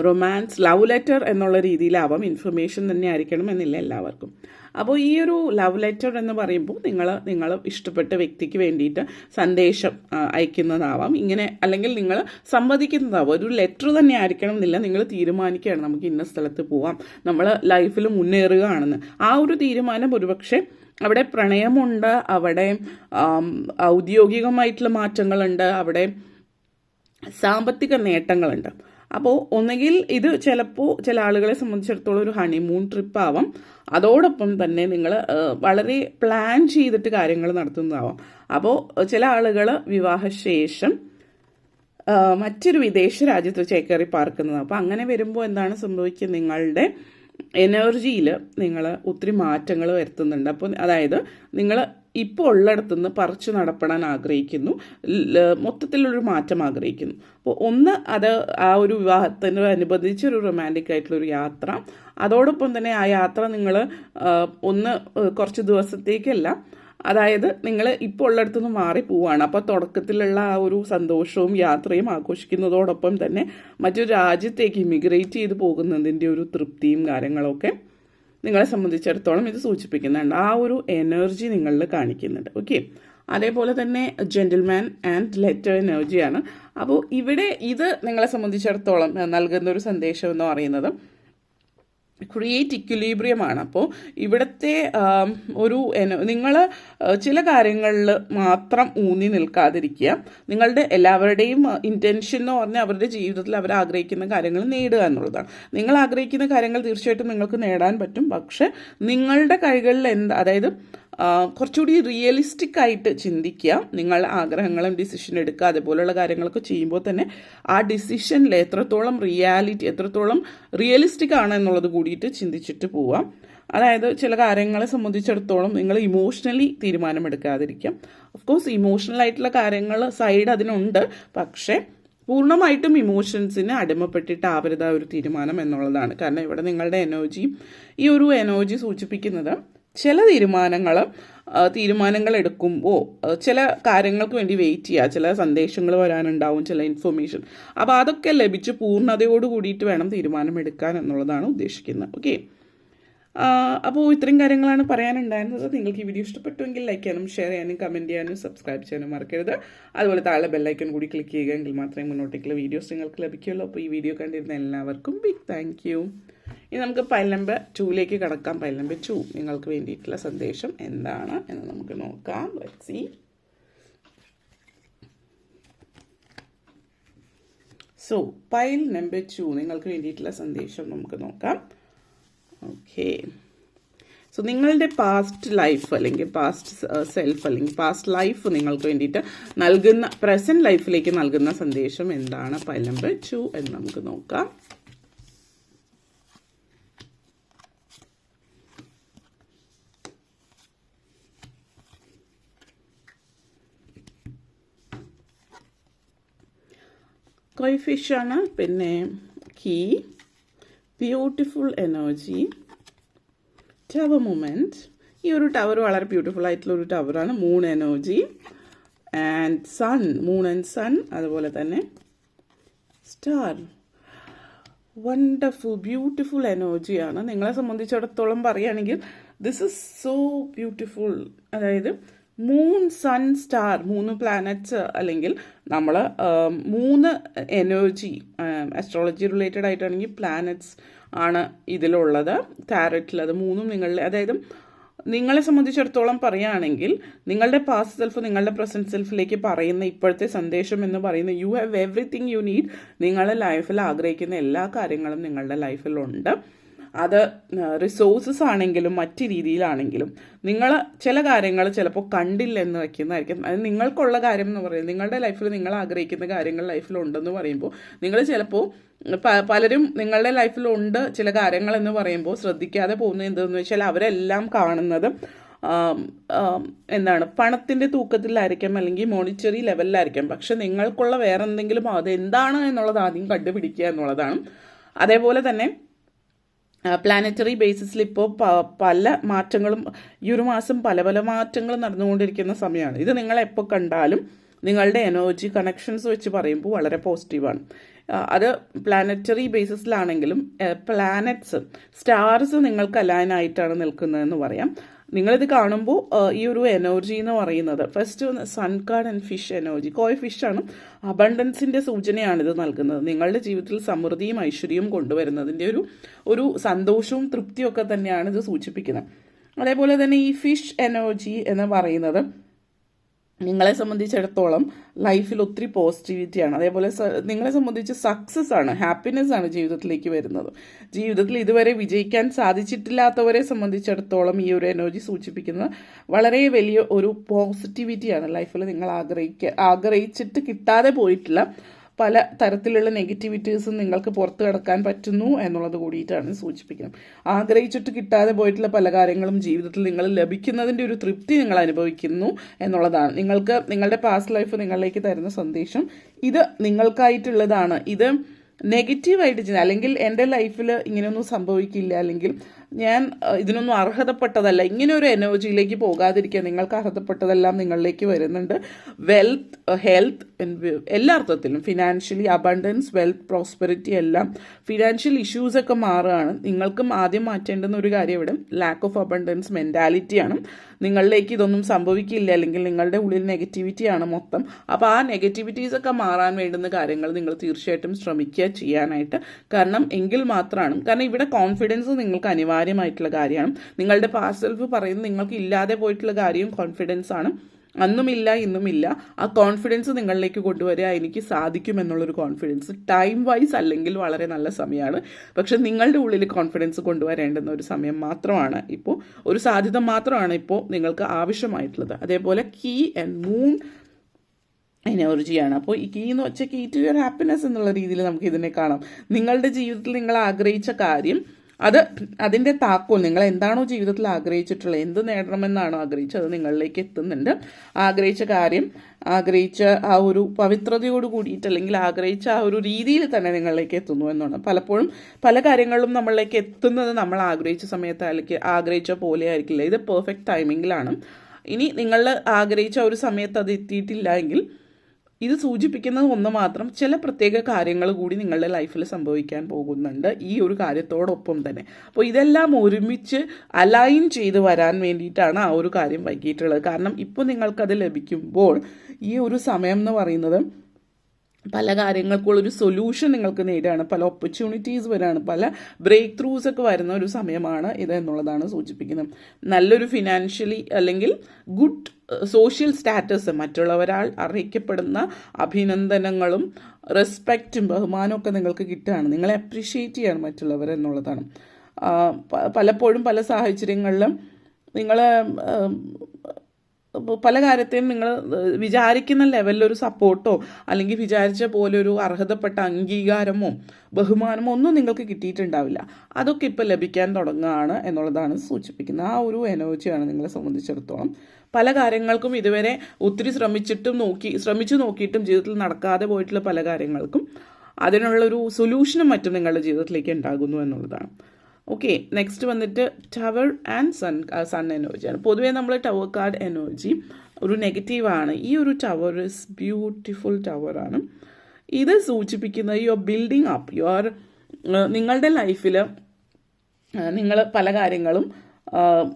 റൊമാൻസ്, ലവ് ലെറ്റർ എന്നുള്ള രീതിയിലാവാം. ഇൻഫർമേഷൻ തന്നെ ആയിരിക്കണം എന്നില്ല എല്ലാവർക്കും. അപ്പോൾ ഈ ഒരു ലവ് ലെറ്റർ എന്ന് പറയുമ്പോൾ നിങ്ങൾ ഇഷ്ടപ്പെട്ട വ്യക്തിക്ക് വേണ്ടിയിട്ട് സന്ദേശം അയക്കുന്നതാവാം, ഇങ്ങനെ, അല്ലെങ്കിൽ നിങ്ങൾ സമ്മതിക്കുന്നതാവാം. ഒരു ലെറ്റർ തന്നെ ആയിരിക്കണം എന്നില്ല. നിങ്ങൾ തീരുമാനിക്കുകയാണ് നമുക്ക് ഇന്ന സ്ഥലത്ത് പോവാം, നമ്മൾ ലൈഫിൽ മുന്നേറുകയാണെന്ന്. ആ ഒരു തീരുമാനം ഒരുപക്ഷെ അവിടെ പ്രണയമുണ്ട്, അവിടെ ഔദ്യോഗികമായിട്ടുള്ള മാറ്റങ്ങളുണ്ട്, അവിടെ സാമ്പത്തിക നേട്ടങ്ങളുണ്ട്. അപ്പോൾ ഒന്നുകിൽ ഇത് ചിലപ്പോൾ ചില ആളുകളെ സംബന്ധിച്ചിടത്തോളം ഒരു ഹണിമൂൺ ട്രിപ്പ് ആവാം. അതോടൊപ്പം തന്നെ നിങ്ങൾ വളരെ പ്ലാൻ ചെയ്തിട്ട് കാര്യങ്ങൾ നടത്തുന്നതാവാം. അപ്പോൾ ചില ആളുകൾ വിവാഹശേഷം മറ്റൊരു വിദേശ രാജ്യത്ത് ചേക്കേറി പാർക്കുന്നതാണ്. അപ്പോൾ അങ്ങനെ വരുമ്പോൾ എന്താണ് സംഭവിക്കുക, നിങ്ങളുടെ എനർജിയിൽ നിങ്ങൾ ഒത്തിരി മാറ്റങ്ങൾ വരുത്തുന്നുണ്ട്. അപ്പോൾ അതായത് നിങ്ങൾ ഇപ്പോൾ ഉള്ളിടത്തുനിന്ന് പറിച്ചു നടപ്പെടാൻ ആഗ്രഹിക്കുന്നു, മൊത്തത്തിലൊരു മാറ്റം ആഗ്രഹിക്കുന്നു. അപ്പോൾ അത് ആ ഒരു വിവാഹത്തിന് അനുബന്ധിച്ച് ഒരു റൊമാൻറ്റിക് ആയിട്ടുള്ളൊരു യാത്ര. അതോടൊപ്പം തന്നെ ആ യാത്ര നിങ്ങൾ കുറച്ച് ദിവസത്തേക്കല്ല, അതായത് നിങ്ങൾ ഇപ്പോൾ ഉള്ളിടത്തുനിന്ന് മാറി പോവുകയാണ്. അപ്പോൾ തുടക്കത്തിലുള്ള ആ ഒരു സന്തോഷവും യാത്രയും ആഘോഷിക്കുന്നതോടൊപ്പം തന്നെ മറ്റൊരു രാജ്യത്തേക്ക് ഇമിഗ്രേറ്റ് ചെയ്ത് പോകുന്നതിൻ്റെ ഒരു തൃപ്തിയും കാര്യങ്ങളൊക്കെ നിങ്ങളെ സംബന്ധിച്ചിടത്തോളം ഇത് സൂചിപ്പിക്കുന്നുണ്ട്. ആ ഒരു എനർജി നിങ്ങളിൽ കാണിക്കുന്നുണ്ട്. ഓക്കെ, അതേപോലെ തന്നെ ജെന്റിൽമാൻ ആൻഡ് ലെറ്റർ എനർജിയാണ്. അപ്പോൾ ഇവിടെ ഇത് നിങ്ങളെ സംബന്ധിച്ചിടത്തോളം നൽകുന്ന ഒരു സന്ദേശം എന്ന് പറയുന്നത് ക്രിയേറ്റ് ഇക്വിലിബ്രിയമാണ്. അപ്പോൾ ഇവിടുത്തെ നിങ്ങൾ ചില കാര്യങ്ങളിൽ മാത്രം ഊന്നി നിൽക്കാതിരിക്കുക. നിങ്ങളുടെ എല്ലാവരുടെയും ഇൻറ്റൻഷൻ എന്ന് പറഞ്ഞാൽ അവരുടെ ജീവിതത്തിൽ അവർ ആഗ്രഹിക്കുന്ന കാര്യങ്ങൾ നേടുക എന്നുള്ളതാണ്. നിങ്ങൾ ആഗ്രഹിക്കുന്ന കാര്യങ്ങൾ തീർച്ചയായിട്ടും നിങ്ങൾക്ക് നേടാൻ പറ്റും. പക്ഷെ നിങ്ങളുടെ കൈകളിൽ അതായത് കുറച്ചുകൂടി റിയലിസ്റ്റിക് ആയിട്ട് ചിന്തിക്കുക. നിങ്ങൾ ആഗ്രഹങ്ങളും ഡിസിഷൻ എടുക്കുക, അതുപോലുള്ള കാര്യങ്ങളൊക്കെ ചെയ്യുമ്പോൾ തന്നെ ആ ഡിസിഷനിൽ എത്രത്തോളം റിയലിസ്റ്റിക് ആണ് എന്നുള്ളത് കൂടിയിട്ട് ചിന്തിച്ചിട്ട് പോവാം. അതായത് ചില കാര്യങ്ങളെ സംബന്ധിച്ചിടത്തോളം നിങ്ങൾ ഇമോഷണലി തീരുമാനമെടുക്കാതിരിക്കാം. ഓഫ്കോഴ്സ് ഇമോഷണൽ ആയിട്ടുള്ള കാര്യങ്ങൾ സൈഡ് അതിനുണ്ട്, പക്ഷേ പൂർണ്ണമായിട്ടും ഇമോഷൻസിന് അടിമപ്പെട്ടിട്ടാവരുത് ഒരു തീരുമാനം എന്നുള്ളതാണ്. കാരണം ഇവിടെ നിങ്ങളുടെ ഈ ഒരു എനർജി സൂചിപ്പിക്കുന്നത് ചില തീരുമാനങ്ങൾ എടുക്കുമ്പോൾ ചില കാര്യങ്ങൾക്ക് വേണ്ടി വെയിറ്റ് ചെയ്യുക, ചില സന്ദേശങ്ങൾ വരാനുണ്ടാവും, ചില ഇൻഫർമേഷൻ. അപ്പോൾ അതൊക്കെ ലഭിച്ച് പൂർണ്ണതയോട് കൂടിയിട്ട് വേണം തീരുമാനമെടുക്കാൻ എന്നുള്ളതാണ് ഉദ്ദേശിക്കുന്നത്. ഓക്കെ, അപ്പോൾ ഇത്രയും കാര്യങ്ങളാണ് പറയാനുണ്ടായിരുന്നത്. നിങ്ങൾക്ക് ഈ വീഡിയോ ഇഷ്ടപ്പെട്ടുവെങ്കിൽ ലൈക്ക് ചെയ്യാനും ഷെയർ ചെയ്യാനും കമൻറ്റ് ചെയ്യാനും സബ്സ്ക്രൈബ് ചെയ്യാനും മറക്കരുത്. അതുപോലെ താഴെ ബെല്ലൈക്കൺ കൂടി ക്ലിക്ക് ചെയ്യുക, എങ്കിൽ മാത്രമേ മുന്നോട്ടേക്കുള്ള വീഡിയോസ് നിങ്ങൾക്ക് ലഭിക്കുകയുള്ളൂ. അപ്പോൾ ഈ വീഡിയോ കണ്ടിരുന്ന എല്ലാവർക്കും ബിഗ് താങ്ക് യു. ഇനി നമുക്ക് പൈൽ നമ്പർ 2ലേക്ക് കടക്കാം. പൈൽ നമ്പർ 2 നിങ്ങൾക്ക് വേണ്ടിയിട്ടുള്ള സന്ദേശം എന്താണ് എന്ന് നമുക്ക് നോക്കാം. Let's see. So pile number 2 നിങ്ങൾക്ക് വേണ്ടിയിട്ടുള്ള സന്ദേശം നമുക്ക് നോക്കാം. ഓക്കെ, സോ നിങ്ങളുടെ പാസ്റ്റ് ലൈഫ് അല്ലെങ്കിൽ പാസ്റ്റ് സെൽഫ് അല്ലെങ്കിൽ പാസ്റ്റ് ലൈഫ് നിങ്ങൾക്ക് വേണ്ടിയിട്ട് നൽകുന്ന പ്രസൻറ്റ് ലൈഫിലേക്ക് നൽകുന്ന സന്ദേശം എന്താണ് പൈൽ നമ്പർ 2 എന്ന് നമുക്ക് നോക്കാം. കോയി ഫിഷാണ്, പിന്നെ key, beautiful energy, tower moment. ഈ ഒരു ടവർ വളരെ ബ്യൂട്ടിഫുൾ ആയിട്ടുള്ള ഒരു ടവറാണ്. Moon energy and sun, moon and sun, അതുപോലെ തന്നെ സ്റ്റാർ. വണ്ടർഫുൾ ബ്യൂട്ടിഫുൾ എനർജിയാണ്. നിങ്ങളെ സംബന്ധിച്ചിടത്തോളം പറയുകയാണെങ്കിൽ ദിസ് ഇസ് സോ ബ്യൂട്ടിഫുൾ. അതായത് മൂൺ, സൺ, സ്റ്റാർ, 3 പ്ലാനറ്റ്സ് അല്ലെങ്കിൽ നമ്മൾ 3 എനർജി അസ്ട്രോളജി റിലേറ്റഡ് ആയിട്ടാണെങ്കിൽ പ്ലാനറ്റ്സ് ആണ് ഇതിലുള്ളത്. ടാരറ്റിൽ അത് 3ഉം നിങ്ങളുടെ, അതായത് നിങ്ങളെ സംബന്ധിച്ചിടത്തോളം പറയുകയാണെങ്കിൽ നിങ്ങളുടെ പാസ്റ്റ് സെൽഫ് നിങ്ങളുടെ പ്രസൻറ്റ് സെൽഫിലേക്ക് പറയുന്ന ഇപ്പോഴത്തെ സന്ദേശം എന്ന് പറയുന്നത് you have everything you need. നിങ്ങളുടെ ലൈഫിൽ ആഗ്രഹിക്കുന്ന എല്ലാ കാര്യങ്ങളും നിങ്ങളുടെ ലൈഫിലുണ്ട്. അത് റിസോഴ്സസ് ആണെങ്കിലും മറ്റ് രീതിയിലാണെങ്കിലും നിങ്ങൾ ചില കാര്യങ്ങൾ ചിലപ്പോൾ കണ്ടില്ലെന്ന് വയ്ക്കുന്നതായിരിക്കും. അത് നിങ്ങൾക്കുള്ള കാര്യം എന്ന് പറയുന്നത് നിങ്ങളുടെ ലൈഫിൽ നിങ്ങൾ ആഗ്രഹിക്കുന്ന കാര്യങ്ങൾ ലൈഫിലുണ്ടെന്ന് പറയുമ്പോൾ നിങ്ങൾ ചിലപ്പോൾ പലരും നിങ്ങളുടെ ലൈഫിലുണ്ട് ചില കാര്യങ്ങൾ എന്ന് പറയുമ്പോൾ ശ്രദ്ധിക്കാതെ പോകുന്നത് എന്തെന്ന് വെച്ചാൽ അവരെല്ലാം കാണുന്നത് എന്താണ് പണത്തിൻ്റെ തൂക്കത്തിലായിരിക്കാം അല്ലെങ്കിൽ മോണിറ്ററി ലെവലിലായിരിക്കാം. പക്ഷെ നിങ്ങൾക്കുള്ള വേറെ എന്തെങ്കിലും അതെന്താണ് എന്നുള്ളത് ആദ്യം കണ്ടുപിടിക്കുക എന്നുള്ളതാണ്. അതേപോലെ തന്നെ പ്ലാനറ്ററി ബേസിസിൽ ഇപ്പോൾ പല മാറ്റങ്ങളും ഈ ഒരു മാസം പല പല മാറ്റങ്ങളും നടന്നുകൊണ്ടിരിക്കുന്ന സമയമാണ്. ഇത് നിങ്ങൾ എപ്പോൾ കണ്ടാലും നിങ്ങളുടെ എനർജി കണക്ഷൻസ് വെച്ച് പറയുമ്പോൾ വളരെ പോസിറ്റീവാണ്. അത് പ്ലാനറ്ററി ബേസിസിലാണെങ്കിലും പ്ലാനറ്റ്സ്, സ്റ്റാർസ് നിങ്ങൾക്ക് അലൈൻ ആയിട്ടാണ് നിൽക്കുന്നതെന്ന് പറയാം. നിങ്ങളിത് കാണുമ്പോൾ ഈ ഒരു എനർജി എന്ന് പറയുന്നത് first sun card and fish energy. Koi ഫിഷാണ്, അബണ്ടൻസിൻ്റെ സൂചനയാണിത് നൽകുന്നത്. നിങ്ങളുടെ ജീവിതത്തിൽ സമൃദ്ധിയും ഐശ്വര്യവും കൊണ്ടുവരുന്നതിൻ്റെ ഒരു സന്തോഷവും തൃപ്തിയും ഒക്കെ തന്നെയാണ് ഇത് സൂചിപ്പിക്കുന്നത്. അതേപോലെ തന്നെ ഈ ഫിഷ് എനർജി എന്ന് പറയുന്നത് നിങ്ങളെ സംബന്ധിച്ചിടത്തോളം ലൈഫിൽ ഒത്തിരി പോസിറ്റിവിറ്റിയാണ്. അതേപോലെ നിങ്ങളെ സംബന്ധിച്ച് സക്സസ് ആണ്, ഹാപ്പിനെസ് ആണ് ജീവിതത്തിലേക്ക് വരുന്നത്. ജീവിതത്തിൽ ഇതുവരെ വിജയിക്കാൻ സാധിച്ചിട്ടില്ലാത്തവരെ സംബന്ധിച്ചിടത്തോളം ഈ ഒരു എനർജി സൂചിപ്പിക്കുന്നത് വളരെ വലിയ ഒരു പോസിറ്റിവിറ്റിയാണ്. ലൈഫിൽ നിങ്ങൾ ആഗ്രഹിച്ചിട്ട് കിട്ടാതെ പോയിട്ടുള്ള പല തരത്തിലുള്ള നെഗറ്റിവിറ്റീസും നിങ്ങൾക്ക് പുറത്തു കടക്കാൻ പറ്റുന്നു എന്നുള്ളത് കൂടിയിട്ടാണ് സൂചിപ്പിക്കുന്നത്. ആഗ്രഹിച്ചിട്ട് കിട്ടാതെ പോയിട്ടുള്ള പല കാര്യങ്ങളും ജീവിതത്തിൽ നിങ്ങൾ ലഭിക്കുന്നതിൻ്റെ ഒരു തൃപ്തി നിങ്ങൾ അനുഭവിക്കുന്നു എന്നുള്ളതാണ്. നിങ്ങൾക്ക് നിങ്ങളുടെ പാസ്റ്റ് ലൈഫ് നിങ്ങളിലേക്ക് തരുന്ന സന്ദേശം ഇത് നിങ്ങൾക്കായിട്ടുള്ളതാണ്. ഇത് നെഗറ്റീവായിട്ട് ചെയ്യുന്നത് അല്ലെങ്കിൽ എൻ്റെ ലൈഫിൽ ഇങ്ങനെയൊന്നും സംഭവിക്കില്ല അല്ലെങ്കിൽ ഞാൻ ഇതിനൊന്നും അർഹതപ്പെട്ടതല്ല, ഇങ്ങനെ ഒരു എനർജിയിലേക്ക് പോകാതിരിക്കുക. നിങ്ങൾക്ക് അർഹതപ്പെട്ടതെല്ലാം നിങ്ങളിലേക്ക് വരുന്നുണ്ട്. വെൽത്ത്, ഹെൽത്ത്, എല്ലാ അർത്ഥത്തിലും ഫിനാൻഷ്യലി അബണ്ടൻസ്, വെൽത്ത്, പ്രോസ്പെറിറ്റി എല്ലാം ഫിനാൻഷ്യൽ ഇഷ്യൂസൊക്കെ മാറുകയാണ്. നിങ്ങൾക്കും ആദ്യം മാറ്റേണ്ടുന്ന ഒരു കാര്യം ഇവിടെ ലാക്ക് ഓഫ് അബണ്ടൻസ് മെൻറ്റാലിറ്റിയാണ്. നിങ്ങളിലേക്ക് ഇതൊന്നും സംഭവിക്കില്ല അല്ലെങ്കിൽ നിങ്ങളുടെ ഉള്ളിൽ നെഗറ്റിവിറ്റിയാണ് മൊത്തം. അപ്പോൾ ആ നെഗറ്റിവിറ്റീസൊക്കെ മാറാൻ വേണ്ടുന്ന കാര്യങ്ങൾ നിങ്ങൾ തീർച്ചയായിട്ടും ശ്രമിക്കുക ചെയ്യാനായിട്ട്. എങ്കിൽ മാത്രമാണ്, കാരണം ഇവിടെ കോൺഫിഡൻസ് നിങ്ങൾക്ക് അനിവാര്യമായിട്ടുള്ള കാര്യമാണ്. നിങ്ങളുടെ പാസ്റ്റ് സെൽഫ് പറയുന്നത് നിങ്ങൾക്ക് ഇല്ലാതെ പോയിട്ടുള്ള കാര്യവും കോൺഫിഡൻസ് ആണ്. അന്നുമില്ല ഇന്നുമില്ല. ആ കോൺഫിഡൻസ് നിങ്ങളിലേക്ക് കൊണ്ടുവരിക, എനിക്ക് സാധിക്കുമെന്നുള്ളൊരു കോൺഫിഡൻസ്. ടൈം വൈസ് അല്ലെങ്കിൽ വളരെ നല്ല സമയമാണ്, പക്ഷെ നിങ്ങളുടെ ഉള്ളിൽ കോൺഫിഡൻസ് കൊണ്ടുവരേണ്ടുന്ന ഒരു സമയം മാത്രമാണ് ഇപ്പോൾ, ഒരു സാധ്യത മാത്രമാണ് ഇപ്പോൾ നിങ്ങൾക്ക് ആവശ്യമായിട്ടുള്ളത്. അതേപോലെ കീ ആൻഡ് മൂൺ എനർജിയാണ്. അപ്പോൾ ഈ കീ എന്ന് വെച്ചാൽ കീ ടു യുവർ ഹാപ്പിനെസ് എന്നുള്ള രീതിയിൽ നമുക്ക് ഇതിനെ കാണാം. നിങ്ങളുടെ ജീവിതത്തിൽ നിങ്ങൾ ആഗ്രഹിച്ച കാര്യം, അതിൻ്റെ താക്കോൽ, നിങ്ങൾ എന്താണോ ജീവിതത്തിൽ ആഗ്രഹിച്ചിട്ടുള്ളത്, എന്ത് നേടണമെന്നാണോ ആഗ്രഹിച്ചത്, അത് നിങ്ങളിലേക്ക് എത്തുന്നുണ്ട്. ആഗ്രഹിച്ച കാര്യം, ആഗ്രഹിച്ച ആ ഒരു പവിത്രതയോട് കൂടിയിട്ട് അല്ലെങ്കിൽ ആഗ്രഹിച്ച ആ ഒരു രീതിയിൽ തന്നെ നിങ്ങളിലേക്ക് എത്തുന്നു എന്നാണ്. പലപ്പോഴും പല കാര്യങ്ങളിലും നമ്മളിലേക്ക് എത്തുന്നത് നമ്മൾ ആഗ്രഹിച്ച സമയത്ത് അല്ലെങ്കിൽ ആഗ്രഹിച്ച പോലെ ആയിരിക്കില്ല. ഇത് പെർഫെക്റ്റ് ടൈമിങ്ങിലാണ്. ഇനി നിങ്ങൾ ആഗ്രഹിച്ച ഒരു സമയത്ത് അത് എത്തിയിട്ടില്ല എങ്കിൽ ഇത് സൂചിപ്പിക്കുന്നത് ഒന്ന് മാത്രം, ചില പ്രത്യേക കാര്യങ്ങൾ കൂടി നിങ്ങളുടെ ലൈഫിൽ സംഭവിക്കാൻ പോകുന്നുണ്ട് ഈ ഒരു കാര്യത്തോടൊപ്പം തന്നെ. അപ്പോൾ ഇതെല്ലാം ഒരുമിച്ച് അലൈൻ ചെയ്ത് വരാൻ വേണ്ടിയിട്ടാണ് ആ ഒരു കാര്യം വൈകിട്ടുള്ളത്. കാരണം ഇപ്പോൾ നിങ്ങൾക്കത് ലഭിക്കുമ്പോൾ ഈ ഒരു സമയം എന്ന് പറയുന്നത് പല കാര്യങ്ങൾക്കുള്ളൊരു സൊല്യൂഷൻ നിങ്ങൾക്ക് നേടുകയാണ്, പല ഓപ്പർച്യൂണിറ്റീസ് വരികയാണ്, പല ബ്രേക്ക് ത്രൂസ് ഒക്കെ വരുന്ന ഒരു സമയമാണ് ഇത് എന്നുള്ളതാണ് സൂചിപ്പിക്കുന്നത്. നല്ലൊരു ഫിനാൻഷ്യലി അല്ലെങ്കിൽ ഗുഡ് സോഷ്യൽ സ്റ്റാറ്റസ്, മറ്റുള്ളവരാൽ അറിയിക്കപ്പെടുന്ന അഭിനന്ദനങ്ങളും റെസ്പെക്റ്റും ബഹുമാനവും ഒക്കെ നിങ്ങൾക്ക് കിട്ടുകയാണ്. നിങ്ങളെ അപ്രീഷിയേറ്റ് ചെയ്യാണ് മറ്റുള്ളവർ എന്നുള്ളതാണ്. പലപ്പോഴും പല സാഹചര്യങ്ങളിലും നിങ്ങൾ പല കാര്യത്തെയും നിങ്ങൾ വിചാരിക്കുന്ന ലെവലിലൊരു സപ്പോർട്ടോ അല്ലെങ്കിൽ വിചാരിച്ച പോലെ ഒരു അർഹതപ്പെട്ട അംഗീകാരമോ ബഹുമാനമോ ഒന്നും നിങ്ങൾക്ക് കിട്ടിയിട്ടുണ്ടാവില്ല. അതൊക്കെ ഇപ്പോൾ ലഭിക്കാൻ തുടങ്ങുകയാണ് എന്നുള്ളതാണ് സൂചിപ്പിക്കുന്നത്. ആ ഒരു എനർജിയാണ് നിങ്ങളെ സംബന്ധിച്ചിടത്തോളം. പല കാര്യങ്ങൾക്കും ഇതുവരെ ഒത്തിരി ശ്രമിച്ചു നോക്കിയിട്ടും ജീവിതത്തിൽ നടക്കാതെ പോയിട്ടുള്ള പല കാര്യങ്ങൾക്കും അതിനുള്ളൊരു സൊല്യൂഷനും മറ്റും നിങ്ങളുടെ ജീവിതത്തിലേക്ക് ഉണ്ടാകുന്നു എന്നുള്ളതാണ്. ഓക്കെ, നെക്സ്റ്റ് വന്നിട്ട് ടവർ ആൻഡ് സൺ എനർജിയാണ്. പൊതുവേ നമ്മൾ ടവർ കാർഡ് എനർജി ഒരു നെഗറ്റീവാണ്. ഈ ഒരു ടവർ ഇസ് ബ്യൂട്ടിഫുൾ ടവറാണ്. ഇത് സൂചിപ്പിക്കുന്നത് യു ആർ ബിൽഡിങ് അപ്പ് നിങ്ങളുടെ ലൈഫിൽ നിങ്ങൾ പല കാര്യങ്ങളും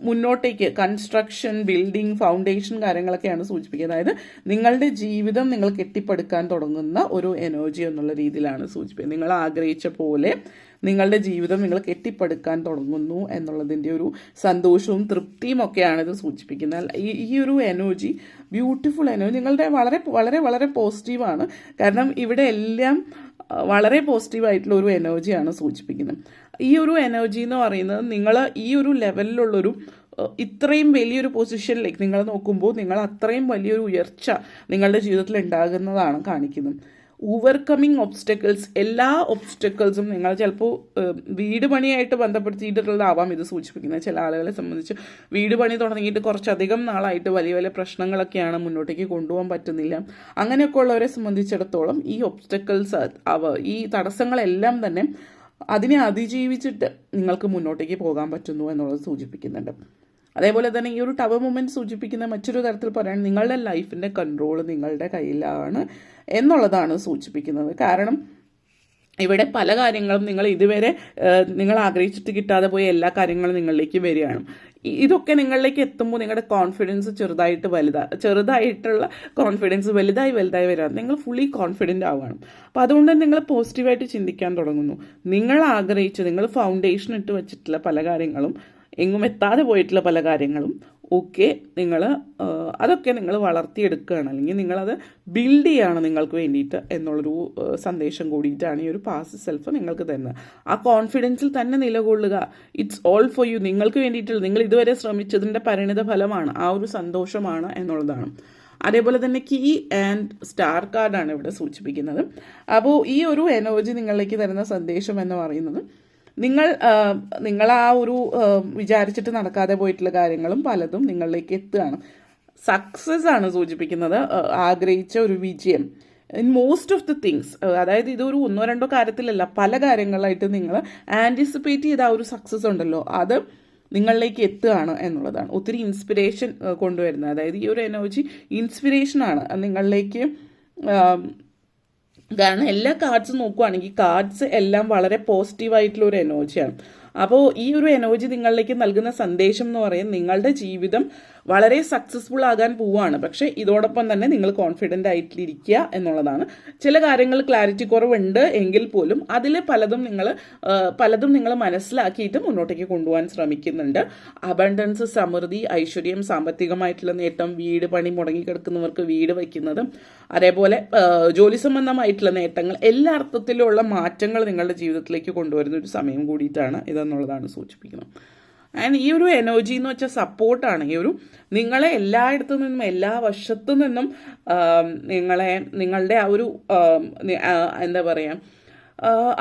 മുന്നോട്ടേക്ക് കൺസ്ട്രക്ഷൻ, ബിൽഡിംഗ്, ഫൗണ്ടേഷൻ കാര്യങ്ങളൊക്കെയാണ് സൂചിപ്പിക്കുന്നത്. അതായത് നിങ്ങളുടെ ജീവിതം നിങ്ങൾ കെട്ടിപ്പടുക്കാൻ തുടങ്ങുന്ന ഒരു എനർജി എന്നുള്ള രീതിയിലാണ് സൂചിപ്പിക്കുന്നത്. നിങ്ങൾ ആഗ്രഹിച്ച പോലെ നിങ്ങളുടെ ജീവിതം നിങ്ങൾ കെട്ടിപ്പടുക്കാൻ തുടങ്ങുന്നു എന്നുള്ളതിൻ്റെ ഒരു സന്തോഷവും തൃപ്തിയും ഒക്കെയാണ് ഇത് സൂചിപ്പിക്കുന്നത്. ഈ ഒരു എനർജി, ബ്യൂട്ടിഫുൾ എനർജി നിങ്ങളുടെ വളരെ വളരെ വളരെ പോസിറ്റീവാണ്. കാരണം ഇവിടെ എല്ലാം വളരെ പോസിറ്റീവായിട്ടുള്ള ഒരു എനർജിയാണ് സൂചിപ്പിക്കുന്നത്. ഈ ഒരു എനർജി എന്ന് പറയുന്നത് നിങ്ങൾ ഈ ഒരു ലെവലിലുള്ളൊരു ഇത്രയും വലിയൊരു പൊസിഷനിലേക്ക് നിങ്ങൾ നോക്കുമ്പോൾ നിങ്ങൾ അത്രയും വലിയൊരു ഉയർച്ച നിങ്ങളുടെ ജീവിതത്തിൽ ഉണ്ടാകുന്നതാണ് കാണിക്കുന്നത്. ഓവർകമ്മിങ് ഒബ്സ്റ്റക്കിൾസ്, എല്ലാ ഒബ്സ്റ്റക്കിൾസും നിങ്ങൾ ചിലപ്പോൾ വീട് പണിയായിട്ട് ബന്ധപ്പെടുത്തിയിട്ടുള്ളതാവാം ഇത് സൂചിപ്പിക്കുന്നത്. ചില ആളുകളെ സംബന്ധിച്ച് വീട് പണി തുടങ്ങിയിട്ട് കുറച്ചധികം നാളായിട്ട് വലിയ വലിയ പ്രശ്നങ്ങളൊക്കെയാണ്, മുന്നോട്ടേക്ക് കൊണ്ടുപോകാൻ പറ്റുന്നില്ല. അങ്ങനെയൊക്കെ ഉള്ളവരെ സംബന്ധിച്ചിടത്തോളം ഈ ഒബ്സ്റ്റക്കിൾസ്, ഈ തടസ്സങ്ങളെല്ലാം തന്നെ അതിനെ അതിജീവിച്ചിട്ട് നിങ്ങൾക്ക് മുന്നോട്ടേക്ക് പോകാൻ പറ്റുന്നു എന്നുള്ളത് സൂചിപ്പിക്കുന്നുണ്ട്. അതേപോലെ തന്നെ ഈ ഒരു ടവർ മൂമെൻറ്റ് സൂചിപ്പിക്കുന്ന മറ്റൊരു തരത്തിൽ പറയാൻ നിങ്ങളുടെ ലൈഫിൻ്റെ കൺട്രോൾ നിങ്ങളുടെ കയ്യിലാണ് എന്നുള്ളതാണ് സൂചിപ്പിക്കുന്നത്. കാരണം ഇവിടെ പല കാര്യങ്ങളും നിങ്ങൾ ഇതുവരെ നിങ്ങൾ ആഗ്രഹിച്ചിട്ട് കിട്ടാതെ പോയ എല്ലാ കാര്യങ്ങളും നിങ്ങളിലേക്ക് വരികയാണ്. ഇതൊക്കെ നിങ്ങളിലേക്ക് എത്തുമ്പോൾ നിങ്ങളുടെ കോൺഫിഡൻസ് ചെറുതായിട്ടുള്ള കോൺഫിഡൻസ് വലുതായി വരികയാണ്. നിങ്ങൾ ഫുള്ളി കോൺഫിഡൻ്റ് ആവുകയാണ്. അപ്പോൾ അതുകൊണ്ട് തന്നെ നിങ്ങൾ പോസിറ്റീവായിട്ട് ചിന്തിക്കാൻ തുടങ്ങുന്നു. നിങ്ങൾ നിങ്ങൾ ഫൗണ്ടേഷൻ ഇട്ട് വെച്ചിട്ടുള്ള പല കാര്യങ്ങളും, എങ്ങും എത്താതെ പോയിട്ടുള്ള പല കാര്യങ്ങളും ഒക്കെ അതൊക്കെ നിങ്ങൾ വളർത്തിയെടുക്കുകയാണ്, അല്ലെങ്കിൽ നിങ്ങളത് ബിൽഡ് ചെയ്യുകയാണ് നിങ്ങൾക്ക് വേണ്ടിയിട്ട് എന്നുള്ളൊരു സന്ദേശം കൂടിയിട്ടാണ് ഈ ഒരു പാസ്റ്റ് സെൽഫ് നിങ്ങൾക്ക് തരുന്നത്. ആ കോൺഫിഡൻസിൽ തന്നെ നിലകൊള്ളുക. It's all for you. നിങ്ങൾക്ക് വേണ്ടിയിട്ടുള്ള, നിങ്ങൾ ഇതുവരെ ശ്രമിച്ചതിൻ്റെ പരിണിത ഫലമാണ്, ആ ഒരു സന്തോഷമാണ് എന്നുള്ളതാണ്. അതേപോലെ തന്നെ കീ ആൻഡ് സ്റ്റാർ കാർഡാണ് ഇവിടെ സൂചിപ്പിക്കുന്നത്. അപ്പോൾ ഈ ഒരു എനർജി നിങ്ങളിലേക്ക് തരുന്ന സന്ദേശം എന്ന് പറയുന്നത് നിങ്ങൾ ആ ഒരു വിചാരിച്ചിട്ട് നടക്കാതെ പോയിട്ടുള്ള കാര്യങ്ങളും പലതും നിങ്ങളിലേക്ക് എത്തുകയാണ്. സക്സസ് ആണ് സൂചിപ്പിക്കുന്നത്, ആഗ്രഹിച്ച ഒരു വിജയം in most of the things. അതായത് ഇതൊരു ഒന്നോ രണ്ടോ കാര്യത്തിലല്ല, പല കാര്യങ്ങളായിട്ട് നിങ്ങൾ ആൻറ്റിസിപ്പേറ്റ് ചെയ്ത ആ ഒരു സക്സസ് ഉണ്ടല്ലോ, അത് നിങ്ങളിലേക്ക് എത്തുകയാണ് എന്നുള്ളതാണ്. ഒത്തിരി ഇൻസ്പിറേഷൻ കൊണ്ടുവരുന്നത്, അതായത് ഈ ഒരു എനർജി ഇൻസ്പിറേഷനാണ് നിങ്ങളിലേക്ക്. കാരണം എല്ലാ കാർഡ്സും നോക്കുകയാണെങ്കിൽ കാർഡ്സ് എല്ലാം വളരെ പോസിറ്റീവായിട്ടുള്ള ഒരു എനർജിയാണ്. അപ്പോൾ ഈ ഒരു എനർജി നിങ്ങളിലേക്ക് നൽകുന്ന സന്ദേശം എന്ന് പറയുന്നത് നിങ്ങളുടെ ജീവിതം വളരെ സക്സസ്ഫുൾ ആകാൻ പോവുകയാണ്. പക്ഷേ ഇതോടൊപ്പം തന്നെ നിങ്ങൾ കോൺഫിഡൻ്റ് ആയിട്ടിരിക്കുക എന്നുള്ളതാണ്. ചില കാര്യങ്ങൾ ക്ലാരിറ്റി കുറവുണ്ട് എങ്കിൽ പോലും അതിൽ പലതും നിങ്ങൾ മനസ്സിലാക്കിയിട്ട് മുന്നോട്ടേക്ക് കൊണ്ടുപോകാൻ ശ്രമിക്കുന്നുണ്ട്. അബണ്ടൻസ്, സമൃദ്ധി, ഐശ്വര്യം, സാമ്പത്തികമായിട്ടുള്ള നേട്ടം, വീട് പണി മുടങ്ങിക്കിടക്കുന്നവർക്ക് വീട് വയ്ക്കുന്നത്, അതേപോലെ ജോലി സംബന്ധമായിട്ടുള്ള നേട്ടങ്ങൾ, എല്ലാ അർത്ഥത്തിലുള്ള മാറ്റങ്ങൾ നിങ്ങളുടെ ജീവിതത്തിലേക്ക് കൊണ്ടുവരുന്ന ഒരു സമയം കൂടിയിട്ടാണ് ഇതെന്നുള്ളതാണ് സൂചിപ്പിക്കുന്നത്. ആൻഡ് ഈ ഒരു എനർജി എന്ന് വെച്ചാൽ സപ്പോർട്ടാണ്. ഈ ഒരു നിങ്ങളെ എല്ലായിടത്തു നിന്നും എല്ലാ വശത്തു നിന്നും നിങ്ങളുടെ ആ ഒരു എന്താ പറയുക,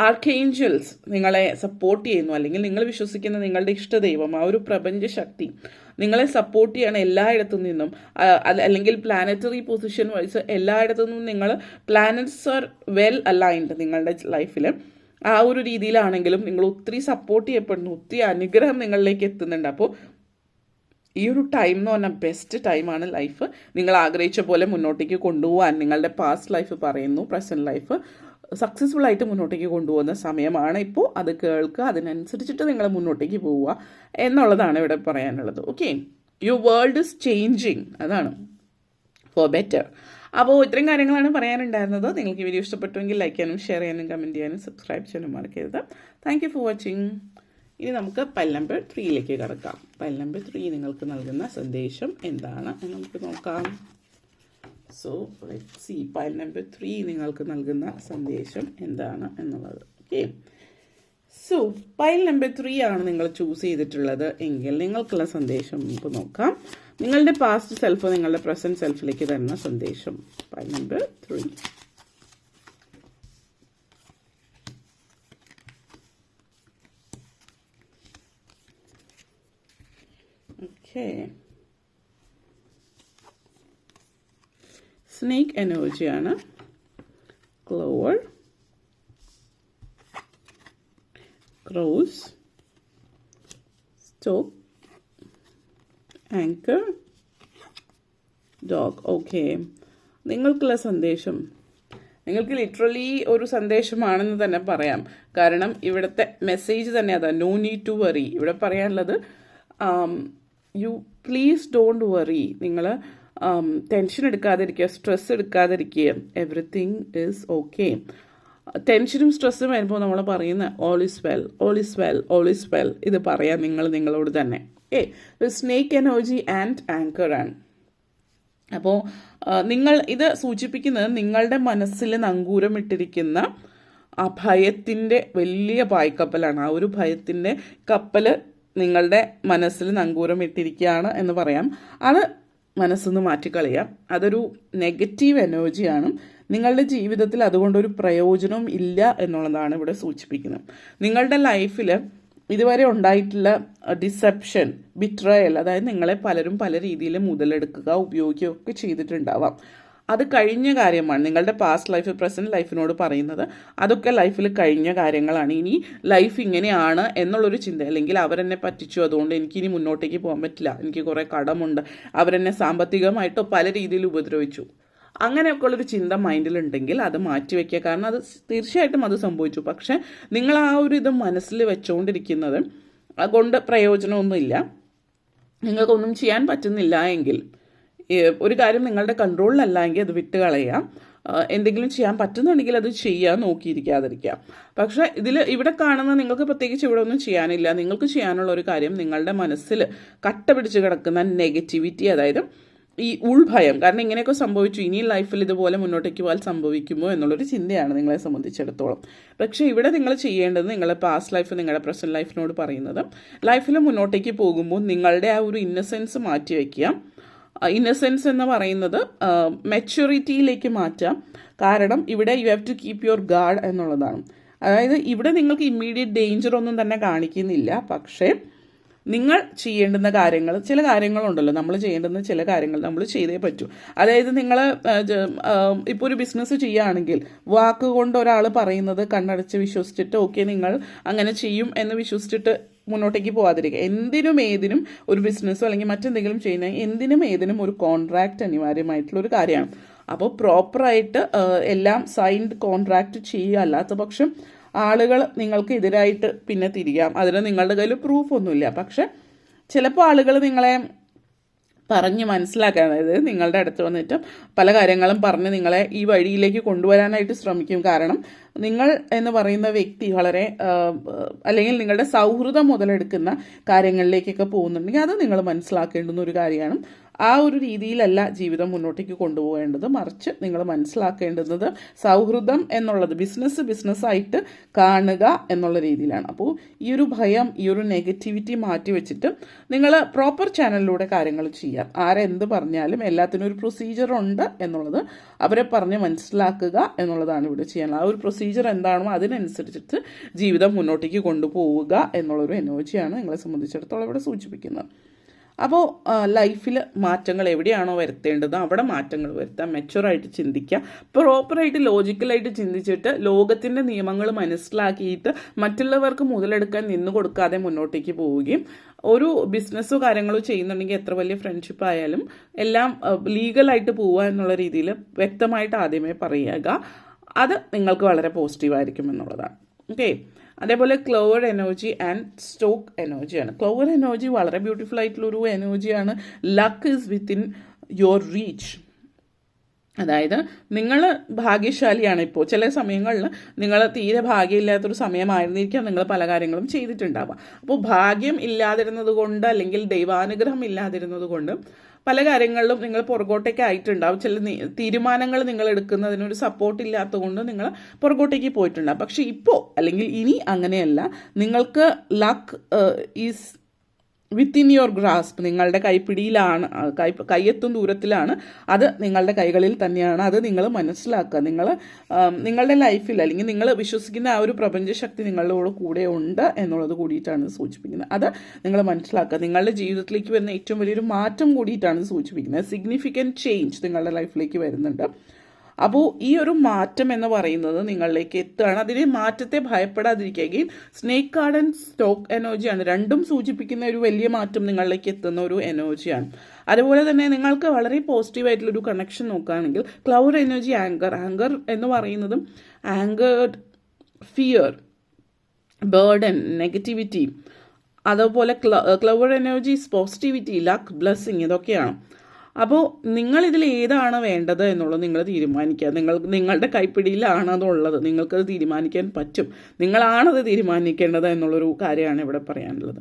ആർക്കേഞ്ചൽസ് നിങ്ങളെ സപ്പോർട്ട് ചെയ്യുന്നു, അല്ലെങ്കിൽ നിങ്ങൾ വിശ്വസിക്കുന്ന നിങ്ങളുടെ ഇഷ്ടദൈവം, ആ ഒരു പ്രപഞ്ച ശക്തി നിങ്ങളെ സപ്പോർട്ട് ചെയ്യണം എല്ലായിടത്തു നിന്നും. അല്ലെങ്കിൽ പ്ലാനറ്ററി പൊസിഷൻ വൈസ് എല്ലായിടത്തു നിന്നും പ്ലാനറ്റ്സ് ആർ വെൽ അലൈൻഡ് നിങ്ങളുടെ ലൈഫിൽ. ആ ഒരു രീതിയിലാണെങ്കിലും നിങ്ങൾ ഒത്തിരി സപ്പോർട്ട് ചെയ്യപ്പെടുന്നു, ഒത്തിരി അനുഗ്രഹം നിങ്ങളിലേക്ക് എത്തുന്നുണ്ട്. അപ്പോൾ ഈ ഒരു ടൈം എന്ന് പറഞ്ഞാൽ ബെസ്റ്റ് ടൈമാണ്. ലൈഫ് നിങ്ങൾ ആഗ്രഹിച്ച പോലെ മുന്നോട്ടേക്ക് കൊണ്ടുപോകാൻ നിങ്ങളുടെ പാസ്റ്റ് ലൈഫ് പറയുന്നു, പ്രസൻറ്റ് ലൈഫ് സക്സസ്ഫുൾ ആയിട്ട് മുന്നോട്ടേക്ക് കൊണ്ടുപോകുന്ന സമയമാണ് ഇപ്പോൾ. അത് കേൾക്കുക, അതിനനുസരിച്ചിട്ട് നിങ്ങൾ മുന്നോട്ടേക്ക് പോവുക എന്നുള്ളതാണ് ഇവിടെ പറയാനുള്ളത്. Okay, your world is changing, അതാണ് ഫോർ ബെറ്റർ. അപ്പോൾ ഇത്രയും കാര്യങ്ങളാണ് പറയാനുണ്ടായിരുന്നത്. നിങ്ങൾക്ക് വീഡിയോ ഇഷ്ടപ്പെട്ടുവെങ്കിൽ ലൈക്ക് ചെയ്യാനും ഷെയർ ചെയ്യാനും കമൻറ്റ് ചെയ്യാനും സബ്സ്ക്രൈബ് ചെയ്യാനും മറക്കരുത്. Thank you for watching. ഇനി നമുക്ക് പൈൽ നമ്പർ 3യിലേക്ക് കടക്കാം. പൈൽ നമ്പർ 3 നിങ്ങൾക്ക് നൽകുന്ന സന്ദേശം എന്താണ് എന്ന് നമുക്ക് നോക്കാം. So let's see pile number 3 നിങ്ങൾക്ക് നൽകുന്ന സന്ദേശം എന്താണ് എന്നുള്ളത്. ഓക്കെ, സോ പൈൽ നമ്പർ 3 ആണ് നിങ്ങൾ ചൂസ് ചെയ്തിട്ടുള്ളത് എങ്കിൽ നിങ്ങൾക്കുള്ള സന്ദേശം നമുക്ക് നോക്കാം. നിങ്ങളുടെ പാസ്റ്റ് സെൽഫ് നിങ്ങളുടെ പ്രസന്റ് സെൽഫിലേക്ക് തരുന്ന സന്ദേശം. Pile number 3. ഓക്കെ, സ്നേക്ക് എനർജിയാണ്. Clover, cross, stock, anchor, dog. Okay, നിങ്ങൾക്കുള്ള സന്ദേശം നിങ്ങൾക്ക് ലിറ്ററലി ഒരു സന്ദേശമാണെന്ന് തന്നെ പറയാം. കാരണം ഇവിടുത്തെ മെസ്സേജ് തന്നെ അതാ, നോ നീഡ് ടു വറി. ഇവിടെ പറയാനുള്ളത് യു പ്ലീസ് ഡോണ്ട് വറി. നിങ്ങൾ ടെൻഷൻ എടുക്കാതിരിക്കുക, സ്ട്രെസ് എടുക്കാതിരിക്കുക. Everything is okay. ടെൻഷനും സ്ട്രെസ്സും വരുമ്പോൾ നമ്മൾ പറയുന്ന all is well, all is well, all is well. ഇത് പറയാം നിങ്ങളോട് തന്നെ. സ്നേക്ക് എനർജി ആൻഡ് ആങ്കർ ആണ്. അപ്പോൾ നിങ്ങൾ ഇത് സൂചിപ്പിക്കുന്നത് നിങ്ങളുടെ മനസ്സിൽ നങ്കൂരമിട്ടിരിക്കുന്ന ആ ഭയത്തിൻ്റെ വലിയ പായ്ക്കപ്പലാണ്. ആ ഒരു ഭയത്തിൻ്റെ കപ്പൽ നിങ്ങളുടെ മനസ്സിൽ നങ്കൂരമിട്ടിരിക്കുകയാണ് എന്ന് പറയാം. അത് മനസ്സിന്ന് മാറ്റിക്കളയാം. അതൊരു നെഗറ്റീവ് എനർജിയാണ്. നിങ്ങളുടെ ജീവിതത്തിൽ അതുകൊണ്ടൊരു പ്രയോജനവും ഇല്ല എന്നുള്ളതാണ് ഇവിടെ സൂചിപ്പിക്കുന്നത്. നിങ്ങളുടെ ലൈഫിൽ ഇതുവരെ ഉണ്ടായിട്ടുള്ള ഡിസെപ്ഷൻ, ബിട്രയൽ, അതായത് നിങ്ങളെ പലരും പല രീതിയിൽ മുതലെടുക്കുക, ഉപയോഗിക്കുകയൊക്കെ ചെയ്തിട്ടുണ്ടാവാം. അത് കഴിഞ്ഞ കാര്യമാണ്. നിങ്ങളുടെ പാസ്റ്റ് ലൈഫ് പ്രസൻറ്റ് ലൈഫിനോട് പറയുന്നത് അതൊക്കെ ലൈഫിൽ കഴിഞ്ഞ കാര്യങ്ങളാണ്. ഇനി ലൈഫ് ഇങ്ങനെയാണ് എന്നുള്ളൊരു ചിന്ത, അല്ലെങ്കിൽ അവരെന്നെ പറ്റിച്ചു, അതുകൊണ്ട് എനിക്കിനി മുന്നോട്ടേക്ക് പോകാൻ പറ്റില്ല, എനിക്ക് കുറേ കടമുണ്ട്, അവരെന്നെ സാമ്പത്തികമായിട്ടോ പല രീതിയിൽ ഉപദ്രവിച്ചു, അങ്ങനെയൊക്കെ ഉള്ളൊരു ചിന്ത മൈൻഡിലുണ്ടെങ്കിൽ അത് മാറ്റിവെക്കുക. കാരണം അത് തീർച്ചയായിട്ടും അത് സംഭവിച്ചു. പക്ഷെ നിങ്ങൾ ആ ഒരു ഇത് മനസ്സിൽ വെച്ചുകൊണ്ടിരിക്കുന്നത് അതുകൊണ്ട് പ്രയോജനമൊന്നുമില്ല. നിങ്ങൾക്കൊന്നും ചെയ്യാൻ പറ്റുന്നില്ല എങ്കിൽ, ഒരു കാര്യം നിങ്ങളുടെ കൺട്രോളിലല്ല എങ്കിൽ അത് വിട്ട് കളയാം. എന്തെങ്കിലും ചെയ്യാൻ പറ്റുന്നുണ്ടെങ്കിൽ അത് ചെയ്യാൻ നോക്കിയിരിക്കാതിരിക്കുക. പക്ഷേ ഇവിടെ കാണുന്ന നിങ്ങൾക്ക് പ്രത്യേകിച്ച് ഇവിടെ ഒന്നും ചെയ്യാനില്ല. നിങ്ങൾക്ക് ചെയ്യാനുള്ള ഒരു കാര്യം നിങ്ങളുടെ മനസ്സിൽ കട്ട പിടിച്ച് കിടക്കുന്ന നെഗറ്റിവിറ്റി, അതായത് ഈ ഉൾഭയം, കാരണം ഇങ്ങനെയൊക്കെ സംഭവിച്ചു, ഇനി ലൈഫിൽ ഇതുപോലെ മുന്നോട്ടേക്ക് പോകാൻ സംഭവിക്കുമോ എന്നുള്ളൊരു ചിന്തയാണ് നിങ്ങളെ സംബന്ധിച്ചിടത്തോളം. പക്ഷേ ഇവിടെ നിങ്ങൾ ചെയ്യേണ്ടത് നിങ്ങളുടെ പാസ്റ്റ് ലൈഫ് നിങ്ങളുടെ പ്രസൻറ്റ് ലൈഫിനോട് പറയുന്നത് ലൈഫിൽ മുന്നോട്ടേക്ക് പോകുമ്പോൾ നിങ്ങളുടെ ആ ഒരു ഇന്നസെൻസ് മാറ്റി വയ്ക്കുക. ഇന്നസെൻസ് എന്ന് പറയുന്നത് മെച്യൂരിറ്റിയിലേക്ക് മാറ്റാം. കാരണം ഇവിടെ you have to keep your guard എന്നുള്ളതാണ്. അതായത് ഇവിടെ നിങ്ങൾക്ക് ഇമ്മീഡിയറ്റ് ഡേഞ്ചർ ഒന്നും തന്നെ കാണിക്കുന്നില്ല. പക്ഷേ നിങ്ങൾ ചെയ്യേണ്ടുന്ന കാര്യങ്ങൾ, ചില കാര്യങ്ങളുണ്ടല്ലോ, നമ്മൾ ചെയ്യേണ്ടുന്ന ചില കാര്യങ്ങൾ നമ്മൾ ചെയ്തേ പറ്റൂ. അതായത് നിങ്ങൾ ഇപ്പോൾ ഒരു ബിസിനസ് ചെയ്യുകയാണെങ്കിൽ വാക്കുകൊണ്ട് ഒരാൾ പറയുന്നത് കണ്ണടച്ച് വിശ്വസിച്ചിട്ട് ഓക്കെ നിങ്ങൾ അങ്ങനെ ചെയ്യും എന്ന് വിശ്വസിച്ചിട്ട് മുന്നോട്ടേക്ക് പോകാതിരിക്കുക. എന്തിനും ഏതിനും ഒരു ബിസിനസ്സോ അല്ലെങ്കിൽ മറ്റെന്തെങ്കിലും ചെയ്യുന്ന എന്തിനും ഏതിനും ഒരു കോൺട്രാക്റ്റ് അനിവാര്യമായിട്ടുള്ളൊരു കാര്യമാണ്. അപ്പോൾ പ്രോപ്പറായിട്ട് എല്ലാം സൈൻഡ് കോൺട്രാക്റ്റ് ചെയ്യുക. അല്ലാത്ത പക്ഷം ആളുകൾ നിങ്ങൾക്ക് എതിരായിട്ട് പിന്നെ തിരിയാം. അതിന് നിങ്ങളുടെ കയ്യിൽ പ്രൂഫൊന്നുമില്ല. പക്ഷെ ചിലപ്പോൾ ആളുകൾ നിങ്ങളെ പറഞ്ഞ് മനസ്സിലാക്കാൻ, അതായത് നിങ്ങളുടെ അടുത്ത് വന്നിട്ട് പല കാര്യങ്ങളും പറഞ്ഞ് നിങ്ങളെ ഈ വഴിയിലേക്ക് കൊണ്ടുവരാനായിട്ട് ശ്രമിക്കും. കാരണം നിങ്ങൾ എന്ന് പറയുന്ന വ്യക്തി വളരെ അല്ലെങ്കിൽ നിങ്ങളുടെ സൗഹൃദം മുതലെടുക്കുന്ന കാര്യങ്ങളിലേക്കൊക്കെ പോകുന്നുണ്ടെങ്കിൽ അത് നിങ്ങൾ മനസ്സിലാക്കേണ്ടുന്ന ഒരു കാര്യമാണ്. ആ ഒരു രീതിയിലല്ല ജീവിതം മുന്നോട്ടേക്ക് കൊണ്ടുപോകേണ്ടത്. മറിച്ച് നിങ്ങൾ മനസ്സിലാക്കേണ്ടുന്നത് സൗഹൃദം എന്നുള്ളത് ബിസിനസ്സായിട്ട് കാണുക എന്നുള്ള രീതിയിലാണ്. അപ്പോൾ ഈ ഒരു ഭയം, ഈ ഒരു നെഗറ്റിവിറ്റി മാറ്റി വെച്ചിട്ട് നിങ്ങൾ പ്രോപ്പർ ചാനലിലൂടെ കാര്യങ്ങൾ ചെയ്യാം. ആരെന്ത് പറഞ്ഞാലും എല്ലാത്തിനും ഒരു പ്രൊസീജിയർ ഉണ്ട് എന്നുള്ളത് അവരെ പറഞ്ഞ് മനസ്സിലാക്കുക എന്നുള്ളതാണ് ഇവിടെ ചെയ്യാൻ. ആ ഒരു പ്രൊസീജിയർ എന്താണോ അതിനനുസരിച്ചിട്ട് ജീവിതം മുന്നോട്ടേക്ക് കൊണ്ടുപോവുക എന്നുള്ളൊരു എനർജിയാണ് നിങ്ങളെ സംബന്ധിച്ചിടത്തോളം ഇവിടെ സൂചിപ്പിക്കുന്നത്. അപ്പോൾ ലൈഫിൽ മാറ്റങ്ങൾ എവിടെയാണോ വരുത്തേണ്ടത് അവിടെ മാറ്റങ്ങൾ വരുത്താം. മെച്ചുവറായിട്ട് ചിന്തിക്കുക, പ്രോപ്പറായിട്ട് ലോജിക്കലായിട്ട് ചിന്തിച്ചിട്ട് ലോകത്തിൻ്റെ നിയമങ്ങൾ മനസ്സിലാക്കിയിട്ട് മറ്റുള്ളവർക്ക് മുതലെടുക്കാൻ നിന്ന് കൊടുക്കാതെ മുന്നോട്ടേക്ക് പോവുകയും ഒരു ബിസിനസ്സോ കാര്യങ്ങളോ ചെയ്യുന്നുണ്ടെങ്കിൽ എത്ര വലിയ ഫ്രണ്ട്ഷിപ്പ് ആയാലും എല്ലാം ലീഗലായിട്ട് പോവുക എന്നുള്ള രീതിയിൽ വ്യക്തമായിട്ട് ആദ്യമേ പറയുക. അത് നിങ്ങൾക്ക് വളരെ പോസിറ്റീവായിരിക്കും എന്നുള്ളതാണ്. ഓക്കെ, അതേപോലെ ക്ലവർ എനർജി ആൻഡ് സ്റ്റോക്ക് എനർജിയാണ്. ക്ലവർ എനർജി വളരെ ബ്യൂട്ടിഫുൾ ആയിട്ടുള്ളൊരു എനർജിയാണ്. Luck is within your reach. അതായത് നിങ്ങൾ ഭാഗ്യശാലിയാണ്. ഇപ്പോൾ ചില സമയങ്ങളിൽ നിങ്ങൾ തീരെ ഭാഗ്യമില്ലാത്തൊരു സമയമായിരുന്നിരിക്കാം നിങ്ങൾ പല കാര്യങ്ങളും ചെയ്തിട്ടുണ്ടാവുക. അപ്പോൾ ഭാഗ്യം ഇല്ലാതിരുന്നത് കൊണ്ട് അല്ലെങ്കിൽ ദൈവാനുഗ്രഹം ഇല്ലാതിരുന്നത് കൊണ്ട് പല കാര്യങ്ങളിലും നിങ്ങൾ പുറകോട്ടേക്ക് ആയിട്ടുണ്ടാവും. ചില തീരുമാനങ്ങൾ നിങ്ങൾ എടുക്കുന്നതിനൊരു സപ്പോർട്ട് ഇല്ലാത്തത് കൊണ്ട് നിങ്ങൾ പുറകോട്ടേക്ക് പോയിട്ടുണ്ടാവും. പക്ഷെ ഇപ്പോൾ അല്ലെങ്കിൽ ഇനി അങ്ങനെയല്ല. നിങ്ങൾക്ക് luck is within your grasp, നിങ്ങളുടെ കൈപ്പിടിയിലാണ്, കൈയെത്തും ദൂരത്തിലാണ്, അത് നിങ്ങളുടെ കൈകളിൽ തന്നെയാണ്. അത് നിങ്ങൾ മനസ്സിലാക്കുക. നിങ്ങളുടെ ലൈഫിൽ അല്ലെങ്കിൽ നിങ്ങൾ വിശ്വസിക്കുന്ന ആ ഒരു പ്രപഞ്ചശക്തി നിങ്ങളുടെ കൂടെ ഉണ്ട് എന്നുള്ളത് കൂടിയിട്ടാണ് സൂചിപ്പിക്കുന്നത്. അത് നിങ്ങൾ മനസ്സിലാക്കുക. നിങ്ങളുടെ ജീവിതത്തിലേക്ക് വരുന്ന ഏറ്റവും വലിയൊരു മാറ്റം കൂടിയിട്ടാണ് സൂചിപ്പിക്കുന്നത്. സിഗ്നിഫിക്കൻറ്റ് ചേഞ്ച് നിങ്ങളുടെ ലൈഫിലേക്ക് വരുന്നുണ്ട്. അപ്പോൾ ഈ ഒരു മാറ്റം എന്ന് പറയുന്നത് നിങ്ങളിലേക്ക് എത്തുകയാണ്. അതിനെ മാറ്റത്തെ ഭയപ്പെടാതിരിക്കുകയും സ്നേക്ക് കാർഡ് ആൻഡ് സ്റ്റോക്ക് എനർജിയാണ്. രണ്ടും സൂചിപ്പിക്കുന്ന ഒരു വലിയ മാറ്റം നിങ്ങളിലേക്ക് എത്തുന്ന ഒരു എനർജിയാണ്. അതുപോലെ തന്നെ നിങ്ങൾക്ക് വളരെ പോസിറ്റീവായിട്ടുള്ളൊരു കണക്ഷൻ നോക്കുകയാണെങ്കിൽ ക്ലൗഡ് എനർജി ആങ്കർ എന്ന് പറയുന്നതും ആങ്കേർഡ്, ഫിയർ, ബേർഡൻ, നെഗറ്റിവിറ്റി, അതുപോലെ cloud energies positivity, luck, blessing, ഇതൊക്കെയാണ്. അപ്പോൾ നിങ്ങളിതിൽ ഏതാണ് വേണ്ടത് എന്നുള്ളത് നിങ്ങൾ തീരുമാനിക്കുക. നിങ്ങളുടെ കൈപ്പിടിയിലാണ് അതുള്ളത്, നിങ്ങൾക്കത് തീരുമാനിക്കാൻ പറ്റും. നിങ്ങളാണത് തീരുമാനിക്കേണ്ടത് എന്നുള്ളൊരു കാര്യമാണ് ഇവിടെ പറയാനുള്ളത്.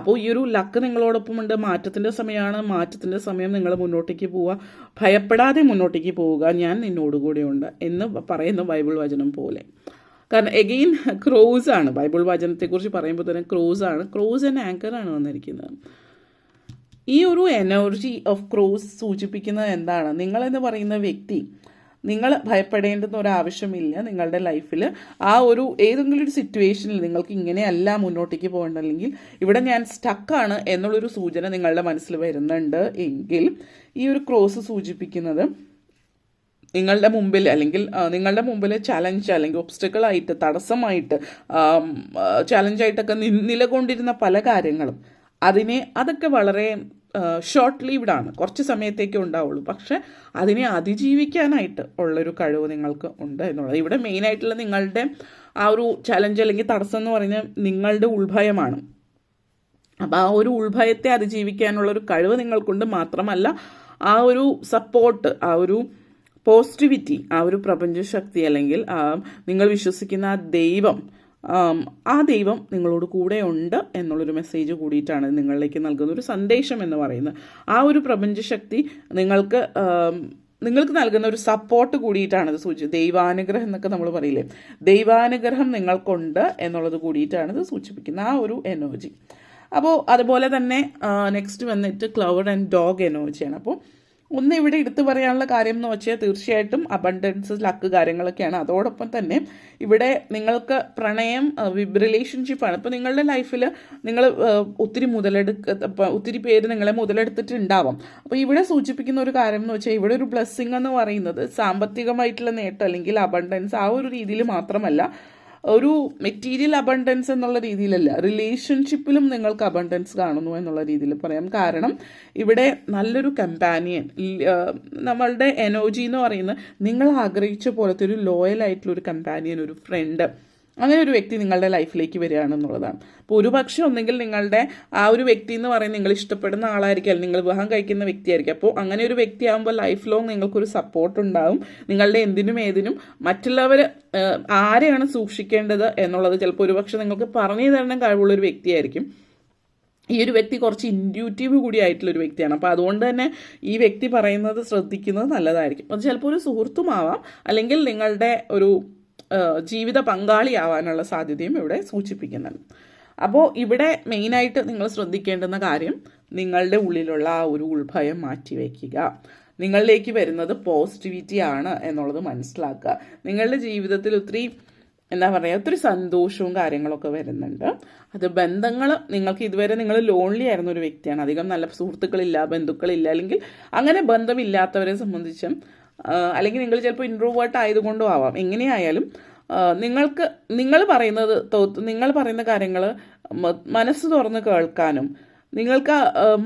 അപ്പോൾ ഈ ഒരു ലക്ക് നിങ്ങളോടൊപ്പമുണ്ട്. മാറ്റത്തിൻ്റെ സമയമാണ്. മാറ്റത്തിൻ്റെ സമയം നിങ്ങൾ മുന്നോട്ടേക്ക് പോവുക, ഭയപ്പെടാതെ മുന്നോട്ടേക്ക് പോവുക. ഞാൻ നിന്നോടുകൂടെയുണ്ട് എന്ന് പറയുന്ന ബൈബിൾ വചനം പോലെ. കാരണം എഗെയിൻ ക്രോസ് ആണ്. ബൈബിൾ വചനത്തെക്കുറിച്ച് പറയുമ്പോൾ തന്നെ ക്രോസ് ആണ്. ക്രോസ് ആൻഡ് ആങ്കറാണ് വന്നിരിക്കുന്നത്. ഈ ഒരു എനർജി ഓഫ് ക്രോസ് സൂചിപ്പിക്കുന്നത് എന്താണ്? നിങ്ങളെന്ന് പറയുന്ന വ്യക്തി, നിങ്ങൾ ഭയപ്പെടേണ്ടുന്ന ഒരാവശ്യമില്ല. നിങ്ങളുടെ ലൈഫിൽ ആ ഒരു ഏതെങ്കിലും ഒരു സിറ്റുവേഷനിൽ നിങ്ങൾക്ക് ഇങ്ങനെയല്ല മുന്നോട്ടേക്ക് പോകേണ്ട, അല്ലെങ്കിൽ ഇവിടെ ഞാൻ സ്റ്റക്കാണ് എന്നുള്ളൊരു സൂചന നിങ്ങളുടെ മനസ്സിൽ വരുന്നുണ്ട് എങ്കിൽ ഈ ഒരു ക്രോസ് സൂചിപ്പിക്കുന്നത് നിങ്ങളുടെ മുമ്പിൽ അല്ലെങ്കിൽ നിങ്ങളുടെ മുമ്പിൽ ചലഞ്ച് അല്ലെങ്കിൽ ഒബ്സ്റ്റക്കിളായിട്ട്, തടസ്സമായിട്ട്, ചലഞ്ചായിട്ടൊക്കെ നിലകൊണ്ടിരുന്ന പല കാര്യങ്ങളും അതൊക്കെ വളരെ ഷോർട്ട് ലീവ്ഡാണ്, കുറച്ച് സമയത്തേക്കേ ഉണ്ടാവുള്ളൂ. പക്ഷെ അതിനെ അതിജീവിക്കാനായിട്ട് ഉള്ളൊരു കഴിവ് നിങ്ങൾക്ക് ഉണ്ട് എന്നുള്ളത്. ഇവിടെ മെയിനായിട്ടുള്ള നിങ്ങളുടെ ആ ഒരു ചലഞ്ച് അല്ലെങ്കിൽ തടസ്സം എന്ന് പറയുന്നത് നിങ്ങളുടെ ഉൾഭയമാണ്. അപ്പോൾ ആ ഒരു ഉൾഭയത്തെ അതിജീവിക്കാനുള്ളൊരു കഴിവ് നിങ്ങൾക്കുണ്ട്. മാത്രമല്ല ആ ഒരു സപ്പോർട്ട്, ആ ഒരു പോസിറ്റിവിറ്റി, ആ ഒരു പ്രപഞ്ചശക്തി അല്ലെങ്കിൽ നിങ്ങൾ വിശ്വസിക്കുന്ന ആ ദൈവം, ആ ദൈവം നിങ്ങളോട് കൂടെ ഉണ്ട് എന്നുള്ളൊരു മെസ്സേജ് കൂടിയിട്ടാണ് നിങ്ങളിലേക്ക് നൽകുന്ന ഒരു സന്ദേശം എന്ന് പറയുന്നത്. ആ ഒരു പ്രപഞ്ചശക്തി നിങ്ങൾക്ക് നൽകുന്ന ഒരു സപ്പോർട്ട് കൂടിയിട്ടാണ് ഇത് സൂചിപ്പിച്ചത്. ദൈവാനുഗ്രഹം എന്നൊക്കെ നമ്മൾ പറയില്ലേ, ദൈവാനുഗ്രഹം നിങ്ങൾക്കുണ്ട് എന്നുള്ളത് കൂടിയിട്ടാണ് ഇത് സൂചിപ്പിക്കുന്നത്, ആ ഒരു എനർജി. അപ്പോൾ അതുപോലെ തന്നെ നെക്സ്റ്റ് വന്നിട്ട് ക്ലൗഡ് ആൻഡ് ഡോഗ് എനർജിയാണ്. അപ്പോൾ ഒന്ന് ഇവിടെ എടുത്തു പറയാനുള്ള കാര്യം എന്ന് വെച്ചാൽ തീർച്ചയായിട്ടും അബണ്ടൻസ്, ലക്ക് കാര്യങ്ങളൊക്കെയാണ്. അതോടൊപ്പം തന്നെ ഇവിടെ നിങ്ങൾക്ക് പ്രണയം, റിലേഷൻഷിപ്പാണ്. ഇപ്പോൾ നിങ്ങളുടെ ലൈഫിൽ നിങ്ങൾ ഒത്തിരി പേര് നിങ്ങളെ മുതലെടുത്തിട്ടുണ്ടാവാം. അപ്പോൾ ഇവിടെ സൂചിപ്പിക്കുന്ന ഒരു കാര്യം എന്ന് വെച്ചാൽ ഇവിടെ ഒരു ബ്ലെസ്സിങ് എന്ന് പറയുന്നത് സാമ്പത്തികമായിട്ടുള്ള നേട്ടം അല്ലെങ്കിൽ അബണ്ടൻസ് ആ ഒരു രീതിയിൽ മാത്രമല്ല, ഒരു മെറ്റീരിയൽ അബണ്ടൻസ് എന്നുള്ള രീതിയിലല്ല, റിലേഷൻഷിപ്പിലും നിങ്ങൾക്ക് അബണ്ടൻസ് കാണുന്നു എന്നുള്ള രീതിയിൽ പറയാം. കാരണം ഇവിടെ നല്ലൊരു കമ്പാനിയൻ, നമ്മളുടെ എനർജി എന്ന് പറയുന്നത് നിങ്ങൾ ആഗ്രഹിച്ച പോലത്തെ ഒരു ലോയൽ ആയിട്ടുള്ളൊരു കമ്പാനിയൻ, ഒരു ഫ്രണ്ട്, അങ്ങനെ ഒരു വ്യക്തി നിങ്ങളുടെ ലൈഫിലേക്ക് വരികയാണെന്നുള്ളതാണ്. അപ്പോൾ ഒരുപക്ഷെ ഒന്നെങ്കിൽ നിങ്ങളുടെ ആ ഒരു വ്യക്തി എന്ന് പറയുന്നത് നിങ്ങൾ ഇഷ്ടപ്പെടുന്ന ആളായിരിക്കും, നിങ്ങൾ വിവാഹം കഴിക്കുന്ന വ്യക്തിയായിരിക്കും. അപ്പോൾ അങ്ങനെ ഒരു വ്യക്തിയാകുമ്പോൾ ലൈഫ് ലോങ് നിങ്ങൾക്കൊരു സപ്പോർട്ട് ഉണ്ടാവും. നിങ്ങളുടെ എന്തിനും ഏതിനും മറ്റുള്ളവർ ആരെയാണ് സൂക്ഷിക്കേണ്ടത് എന്നുള്ളത് ചിലപ്പോൾ ഒരുപക്ഷെ നിങ്ങൾക്ക് പറഞ്ഞു തരണം കഴിവുള്ളൊരു വ്യക്തിയായിരിക്കും. ഈ ഒരു വ്യക്തി കുറച്ച് ഇൻറ്റ്യൂട്ടീവ് കൂടി ആയിട്ടുള്ളൊരു വ്യക്തിയാണ്. അപ്പോൾ അതുകൊണ്ട് തന്നെ ഈ വ്യക്തി പറയുന്നത് ശ്രദ്ധിക്കുന്നത് നല്ലതായിരിക്കും. അത് ചിലപ്പോൾ ഒരു സുഹൃത്തുമാവാം, അല്ലെങ്കിൽ നിങ്ങളുടെ ഒരു ജീവിത പങ്കാളിയാവാനുള്ള സാധ്യതയും ഇവിടെ സൂചിപ്പിക്കുന്നുണ്ട്. അപ്പോൾ ഇവിടെ മെയിനായിട്ട് നിങ്ങൾ ശ്രദ്ധിക്കേണ്ടുന്ന കാര്യം നിങ്ങളുടെ ഉള്ളിലുള്ള ആ ഒരു ഉൾഭയം മാറ്റിവെക്കുക. നിങ്ങളിലേക്ക് വരുന്നത് പോസിറ്റിവിറ്റി ആണ് എന്നുള്ളത് മനസ്സിലാക്കുക. നിങ്ങളുടെ ജീവിതത്തിൽ ഒത്തിരി എന്താ പറയുക, ഒത്തിരി സന്തോഷവും കാര്യങ്ങളൊക്കെ വരുന്നുണ്ട്. അത് ബന്ധങ്ങൾ, നിങ്ങൾക്ക് ഇതുവരെ നിങ്ങൾ ലോൺലി ആയിരുന്ന ഒരു വ്യക്തിയാണ്, അധികം നല്ല സുഹൃത്തുക്കളില്ല, ബന്ധുക്കളില്ല, അല്ലെങ്കിൽ അങ്ങനെ ബന്ധമില്ലാത്തവരെ സംബന്ധിച്ചും, അല്ലെങ്കിൽ നിങ്ങൾ ചിലപ്പോൾ ഇൻട്രോവേർട്ട് ആയതുകൊണ്ടും ആവാം. എങ്ങനെയായാലും നിങ്ങൾക്ക് നിങ്ങൾ പറയുന്ന കാര്യങ്ങൾ മനസ്സ് തുറന്ന് കേൾക്കാനും, നിങ്ങൾക്ക്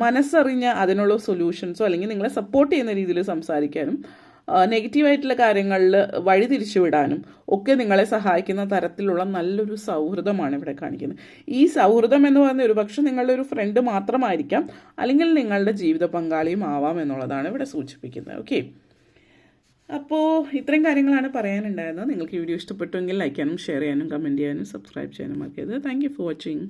മനസ്സറിഞ്ഞ അതിനുള്ള സൊല്യൂഷൻസോ അല്ലെങ്കിൽ നിങ്ങളെ സപ്പോർട്ട് ചെയ്യുന്ന രീതിയിൽ സംസാരിക്കാനും, നെഗറ്റീവായിട്ടുള്ള കാര്യങ്ങളിൽ വഴി തിരിച്ചുവിടാനും ഒക്കെ നിങ്ങളെ സഹായിക്കുന്ന തരത്തിലുള്ള നല്ലൊരു സൗഹൃദമാണ് ഇവിടെ കാണിക്കുന്നത്. ഈ സൗഹൃദം എന്ന് പറയുന്നത് ഒരുപക്ഷെ നിങ്ങളുടെ ഒരു ഫ്രണ്ട് മാത്രമായിരിക്കാം, അല്ലെങ്കിൽ നിങ്ങളുടെ ജീവിത പങ്കാളിയും ആവാം എന്നുള്ളതാണ് ഇവിടെ സൂചിപ്പിക്കുന്നത്. ഓക്കെ, അപ്പോൾ ഇത്രയും കാര്യങ്ങളാണ് പറയാനുണ്ടായിരുന്നത്. നിങ്ങൾക്ക് ഈ വീഡിയോ ഇഷ്ടപ്പെട്ടുവെങ്കിൽ ലൈക്ക് ചെയ്യാനും ഷെയർ ചെയ്യാനും കമൻറ്റ് ചെയ്യാനും സബ്സ്ക്രൈബ് ചെയ്യാനും മറക്കരുത്. Thank you for watching.